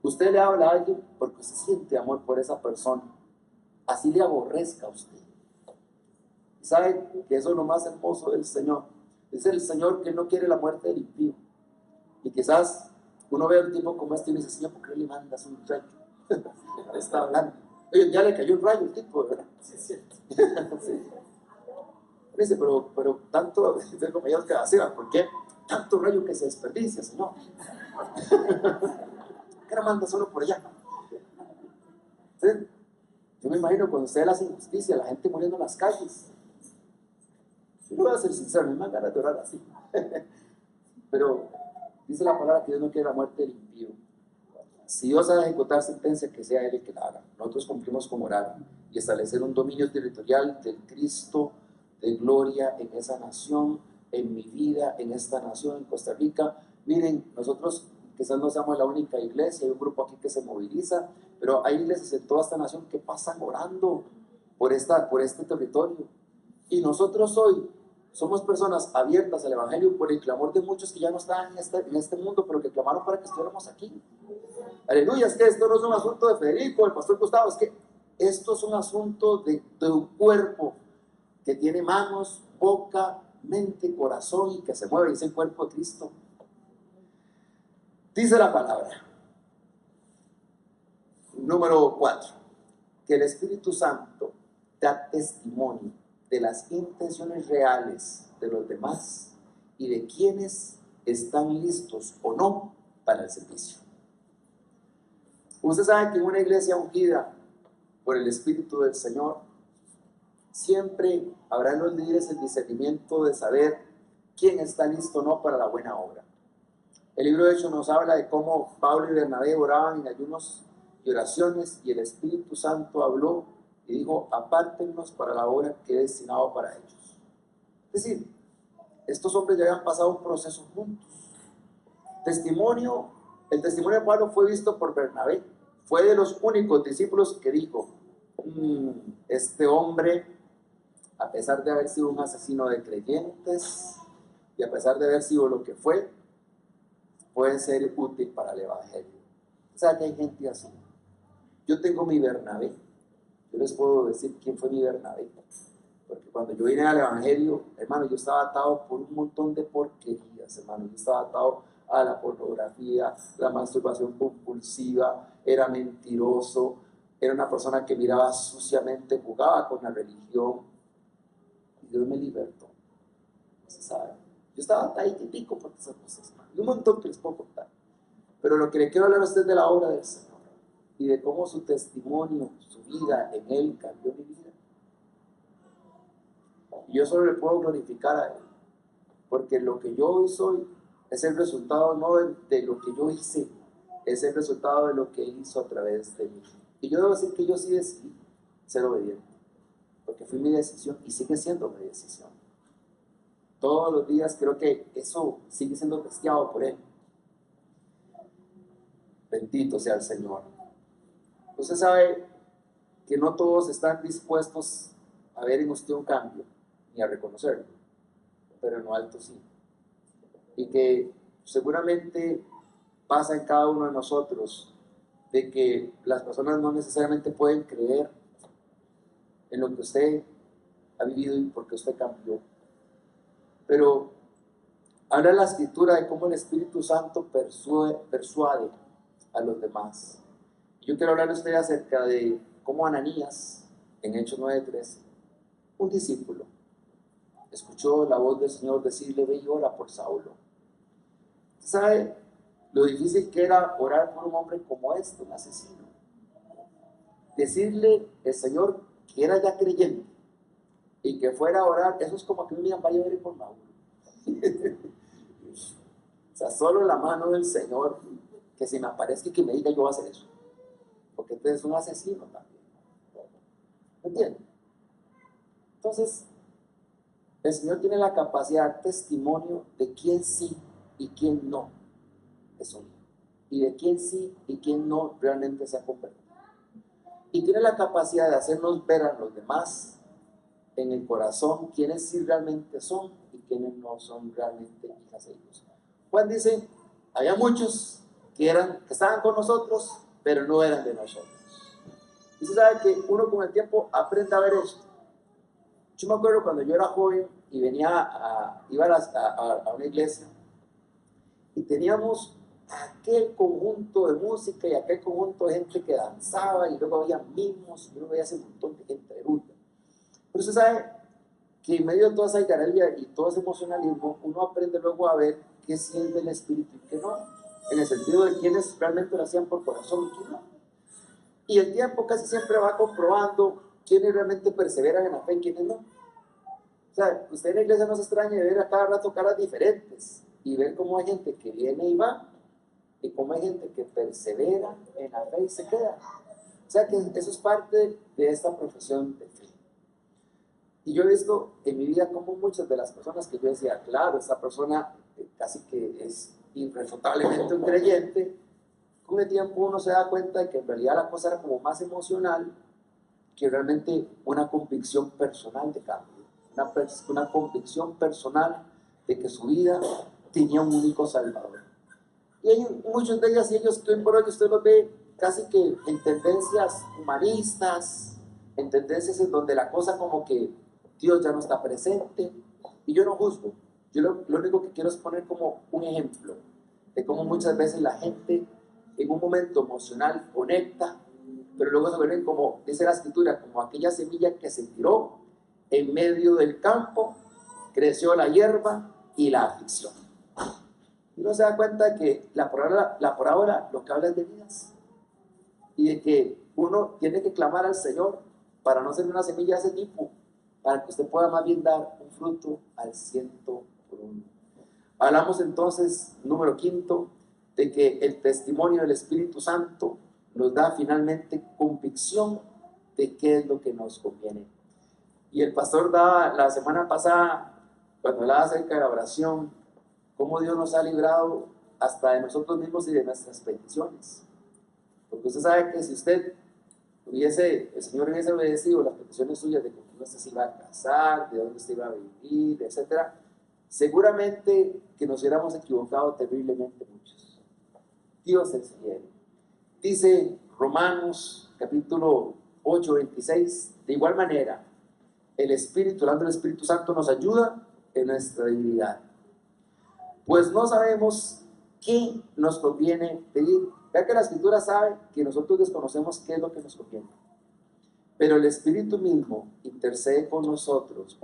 Usted le habla a alguien porque se siente amor por esa persona, así le aborrezca a usted. Y sabe que eso es lo más hermoso del Señor. Es el Señor que no quiere la muerte del impío. Y quizás uno ve a un tipo como este y dice, Señor, ¿por qué le mandas un rayo? Está hablando. Oye, ya le cayó un rayo al tipo, ¿verdad? Sí, es cierto. Sí. Dice, pero tanto, como ellos que vacilan, ¿por qué tanto rayo que se desperdicia, Señor? ¿Qué la manda solo por allá? ¿Sí? Yo me imagino cuando usted hace injusticia, la gente muriendo en las calles. Yo voy a ser sincero, me dan ganas de orar así. Pero dice la palabra que Dios no quiere la muerte del impío. Si Dios ha de ejecutar sentencia, que sea Él el que la haga. Nosotros cumplimos con orar y establecer un dominio territorial del Cristo de gloria en esa nación, en mi vida, en esta nación, en Costa Rica. Miren, nosotros quizás no seamos la única iglesia, hay un grupo aquí que se moviliza, pero hay iglesias en toda esta nación que pasan orando por este territorio. Y nosotros hoy somos personas abiertas al evangelio por el clamor de muchos que ya no están en este mundo, pero que clamaron para que estuviéramos aquí. Aleluya, es que esto no es un asunto de Federico, el pastor Gustavo, es que esto es un asunto de un cuerpo que tiene manos, boca, mente, corazón y que se mueve, y es el cuerpo de Cristo. Dice la palabra, número 4, que el Espíritu Santo da testimonio de las intenciones reales de los demás y de quienes están listos o no para el servicio. Usted sabe que en una iglesia ungida por el Espíritu del Señor, siempre habrá en los líderes el discernimiento de saber quién está listo o no para la buena obra. El libro de Hechos nos habla de cómo Pablo y Bernabé oraban en ayunos y oraciones, y el Espíritu Santo habló y dijo, apártennos para la obra que he destinado para ellos. Es decir, estos hombres ya habían pasado un proceso juntos. El testimonio de Pablo fue visto por Bernabé. Fue de los únicos discípulos que dijo, Este hombre, a pesar de haber sido un asesino de creyentes y a pesar de haber sido lo que fue, puede ser útil para el Evangelio. O sea que hay gente así. Yo tengo mi Bernabé. Yo les puedo decir quién fue mi Bernabé. Porque cuando yo vine al Evangelio, hermano, yo estaba atado por un montón de porquerías, hermano. Yo estaba atado a la pornografía, la masturbación compulsiva, era mentiroso, era una persona que miraba suciamente, jugaba con la religión. Y Dios me libertó. ¿Se sabe? Yo estaba ahí y pico por esas cosas, hermano. Y un montón que les puedo contar. Pero lo que le quiero hablar a usted es de la obra del Señor y de cómo su testimonio, su vida en Él cambió mi vida. Y yo solo le puedo glorificar a Él, porque lo que yo hoy soy es el resultado no de lo que yo hice, es el resultado de lo que Él hizo a través de mí. Y yo debo decir que yo sí decidí ser obediente, porque fue mi decisión y sigue siendo mi decisión. Todos los días creo que eso sigue siendo testeado por Él. Bendito sea el Señor. Usted sabe que no todos están dispuestos a ver en usted un cambio, ni a reconocerlo, pero en lo alto sí. Y que seguramente pasa en cada uno de nosotros de que las personas no necesariamente pueden creer en lo que usted ha vivido y porque usted cambió. Pero habla la Escritura de cómo el Espíritu Santo persuade a los demás. Yo quiero hablar a usted acerca de cómo Ananías, en Hechos 9:13, un discípulo, escuchó la voz del Señor decirle: ve y ora por Saulo. ¿Sabe lo difícil que era orar por un hombre como este, un asesino? Decirle el Señor que era ya creyente y que fuera a orar, eso es como que me digan: vaya a orar por Mauro. O sea, solo la mano del Señor, que se me aparezca y que me diga: yo voy a hacer eso. Porque usted es un asesino también. ¿Me entienden? Entonces, el Señor tiene la capacidad de dar testimonio de quién sí y quién no es un hijo. Y de quién sí y quién no realmente se ha convertido. Y tiene la capacidad de hacernos ver a los demás en el corazón quiénes sí realmente son y quiénes no son realmente hijas de Dios. Juan dice: había muchos que estaban con nosotros, pero no eran de nosotros. Y se sabe que uno con el tiempo aprende a ver esto. Yo me acuerdo cuando yo era joven y iba a una iglesia y teníamos aquel conjunto de música y aquel conjunto de gente que danzaba y luego había mimos y luego había ese montón de gente adulta. Pero usted sabe que en medio de toda esa algarabía y todo ese emocionalismo, uno aprende luego a ver qué sí es del espíritu y qué no, en el sentido de quiénes realmente lo hacían por corazón y quién no. Y el tiempo casi siempre va comprobando quiénes realmente perseveran en la fe y quiénes no. O sea, usted en la iglesia no se extraña de ver a cada rato caras diferentes y ver cómo hay gente que viene y va y cómo hay gente que persevera en la fe y se queda. O sea que eso es parte de esta profesión de fe. Y yo he visto en mi vida cómo muchas de las personas que yo decía: claro, esta persona casi que es irrefutablemente un creyente, con el tiempo uno se da cuenta de que en realidad la cosa era como más emocional que realmente una convicción personal de cambio. Una convicción personal de que su vida tenía un único Salvador. Y hay muchos de ellas y ellos que hoy por hoy usted los ve casi que en tendencias humanistas, en tendencias en donde la cosa como que Dios ya no está presente. Y yo no juzgo, yo lo único que quiero es poner como un ejemplo de cómo muchas veces la gente en un momento emocional conecta, pero luego se vuelven, como dice la Escritura, como aquella semilla que se tiró en medio del campo, creció la hierba y la aflicción. Y uno se da cuenta de que la parábola lo que habla es de vidas y de que uno tiene que clamar al Señor para no ser una semilla de ese tipo, para que usted pueda más bien dar un fruto al 100%. Hablamos entonces, número 5, de que el testimonio del Espíritu Santo nos da finalmente convicción de qué es lo que nos conviene. Y el pastor daba la semana pasada, cuando hablaba acerca de la oración, cómo Dios nos ha librado hasta de nosotros mismos y de nuestras peticiones. Porque usted sabe que si usted el Señor hubiese obedecido las peticiones suyas de con quién usted se iba a casar, de dónde usted iba a vivir, etcétera, seguramente que nos hubiéramos equivocado terriblemente muchos. Dios es fiel. Dice Romanos capítulo 8, 26, de igual manera, el Espíritu, hablando del Espíritu Santo, nos ayuda en nuestra debilidad. Pues no sabemos qué nos conviene pedir. Vea que la Escritura sabe que nosotros desconocemos qué es lo que nos conviene. Pero el Espíritu mismo intercede por nosotros,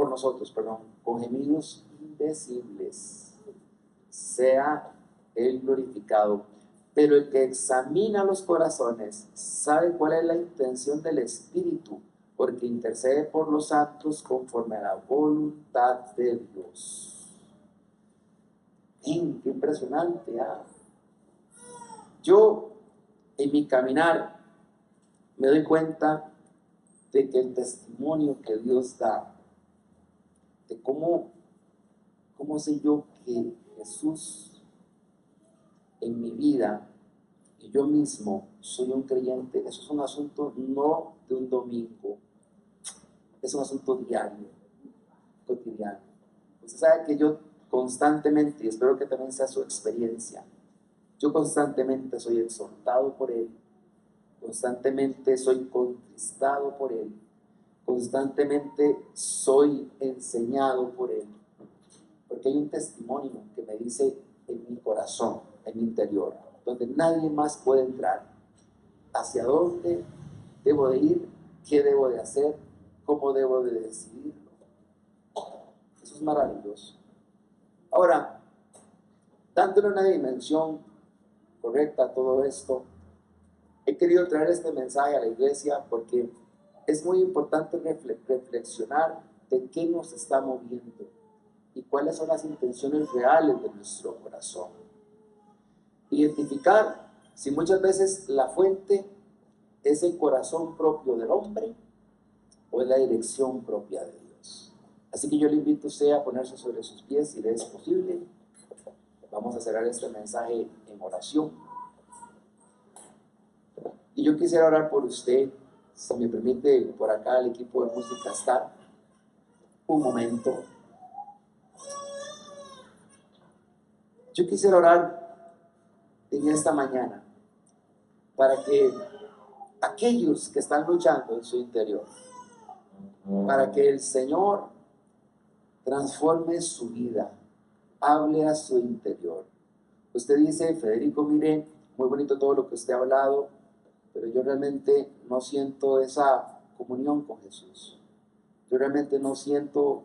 con gemidos indecibles. Sea Él glorificado. Pero el que examina los corazones sabe cuál es la intención del Espíritu, porque intercede por los santos conforme a la voluntad de Dios. ¡Qué impresionante! Yo, en mi caminar, me doy cuenta de que el testimonio que Dios da, de cómo sé yo que Jesús en mi vida y yo mismo soy un creyente, eso es un asunto no de un domingo, es un asunto diario, cotidiano. Usted sabe que yo constantemente, y espero que también sea su experiencia, yo constantemente soy exhortado por Él, constantemente soy contristado por Él, constantemente soy enseñado por Él, porque hay un testimonio que me dice en mi corazón, en mi interior, donde nadie más puede entrar, hacia dónde debo de ir, qué debo de hacer, cómo debo de decidirlo. Eso es maravilloso. Ahora, dándole una dimensión correcta a todo esto, he querido traer este mensaje a la iglesia porque es muy importante reflexionar de qué nos está moviendo y cuáles son las intenciones reales de nuestro corazón. Identificar si muchas veces la fuente es el corazón propio del hombre o es la dirección propia de Dios. Así que yo le invito a usted a ponerse sobre sus pies si le es posible. Vamos a cerrar este mensaje en oración. Y yo quisiera orar por usted, si me permite, por acá el equipo de música estar un momento. Yo quisiera orar en esta mañana para que aquellos que están luchando en su interior, para que el Señor transforme su vida, hable a su interior. Usted dice, Federico, mire, muy bonito todo lo que usted ha hablado, pero yo realmente no siento esa comunión con Jesús. Yo realmente no siento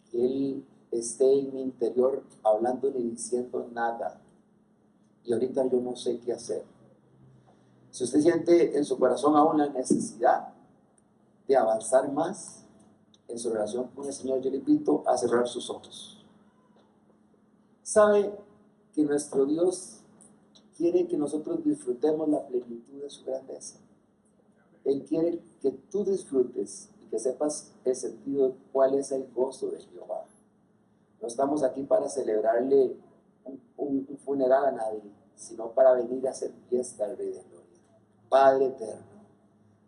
que Él esté en mi interior hablando ni diciendo nada. Y ahorita yo no sé qué hacer. Si usted siente en su corazón aún la necesidad de avanzar más en su relación con el Señor, yo le invito a cerrar sus ojos. Sabe que nuestro Dios quiere que nosotros disfrutemos la plenitud de su grandeza. Él quiere que tú disfrutes y que sepas el sentido de cuál es el gozo de Jehová. No estamos aquí para celebrarle un funeral a nadie, sino para venir a hacer fiesta al Rey de Gloria. Padre eterno,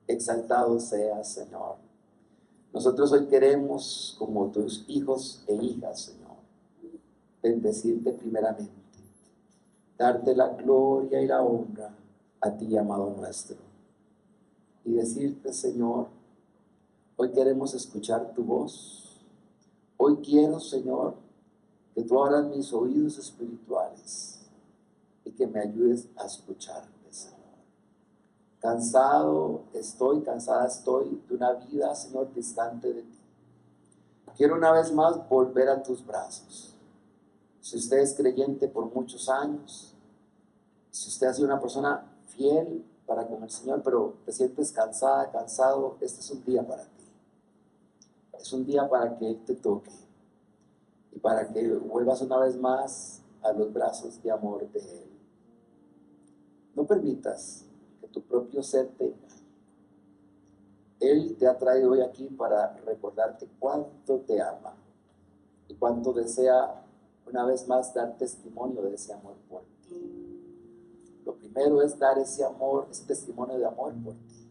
exaltado seas, Señor. Nosotros hoy queremos, como tus hijos e hijas, Señor, bendecirte primeramente, darte la gloria y la honra a ti, amado nuestro, y decirte, Señor, hoy queremos escuchar tu voz. Hoy quiero, Señor, que tú abras mis oídos espirituales y que me ayudes a escucharte, Señor. Cansada estoy de una vida, Señor, distante de ti. Quiero una vez más volver a tus brazos. Si usted es creyente por muchos años, si usted ha sido una persona fiel para con el Señor, pero te sientes cansada, cansado, este es un día para ti. Es un día para que Él te toque y para que vuelvas una vez más a los brazos de amor de Él. No permitas que tu propio ser te engañe. Él te ha traído hoy aquí para recordarte cuánto te ama y cuánto desea una vez más dar testimonio de ese amor por ti. Lo primero es dar ese amor, ese testimonio de amor por ti.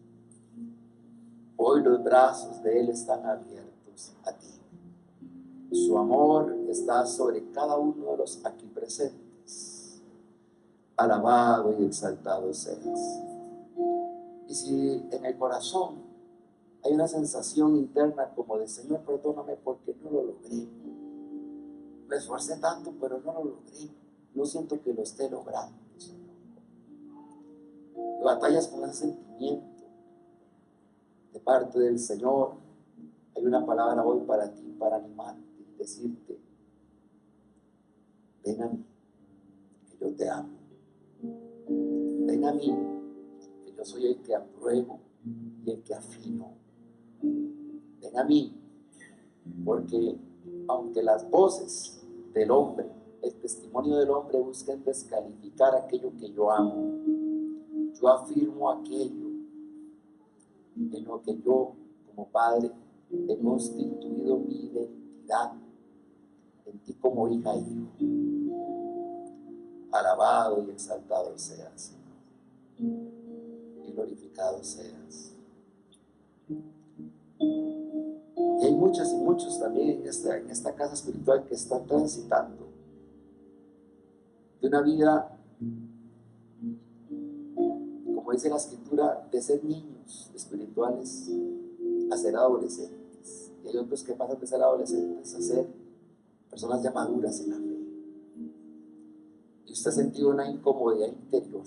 Hoy los brazos de Él están abiertos a ti. Su amor está sobre cada uno de los aquí presentes. Alabado y exaltado seas. Y si en el corazón hay una sensación interna como de Señor, perdóname porque no lo logré. Me esforcé tanto, pero no lo logré. No siento que lo esté logrando, Señor. Y batallas con ese sentimiento de parte del Señor. Hay una palabra hoy para ti, para animarte y decirte: ven a mí, que yo te amo. Ven a mí, que yo soy el que apruebo y el que afino. Ven a mí, porque aunque las voces del hombre, el testimonio del hombre busquen descalificar aquello que yo amo, yo afirmo aquello en lo que yo, como Padre, he constituido mi identidad en ti como hija e hijo. Alabado y exaltado seas, Señor, y glorificado seas. Y hay muchas y muchos también en esta casa espiritual que están transitando de una vida, como dice la Escritura, de ser niños espirituales a ser adolescentes. Y hay otros que pasan de ser adolescentes a ser personas ya maduras en la fe. Y usted ha sentido una incomodidad interior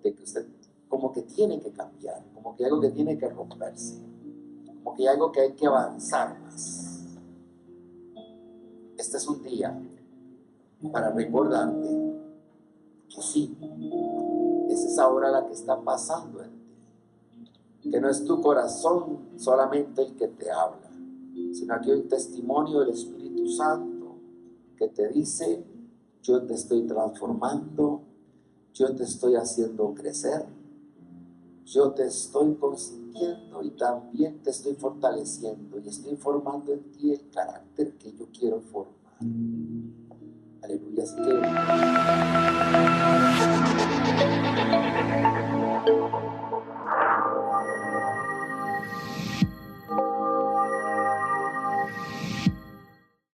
de que usted como que tiene que cambiar, como que hay algo que tiene que romperse, como que hay algo que hay que avanzar más. Este es un día para recordarte que sí, es esa hora la que está pasando en ti, que no es tu corazón solamente el que te habla, sino que hay un testimonio del Espíritu Santo que te dice: yo te estoy transformando, yo te estoy haciendo crecer, yo te estoy consintiendo y también te estoy fortaleciendo y estoy formando en ti el carácter que yo quiero formar. Aleluya. Así que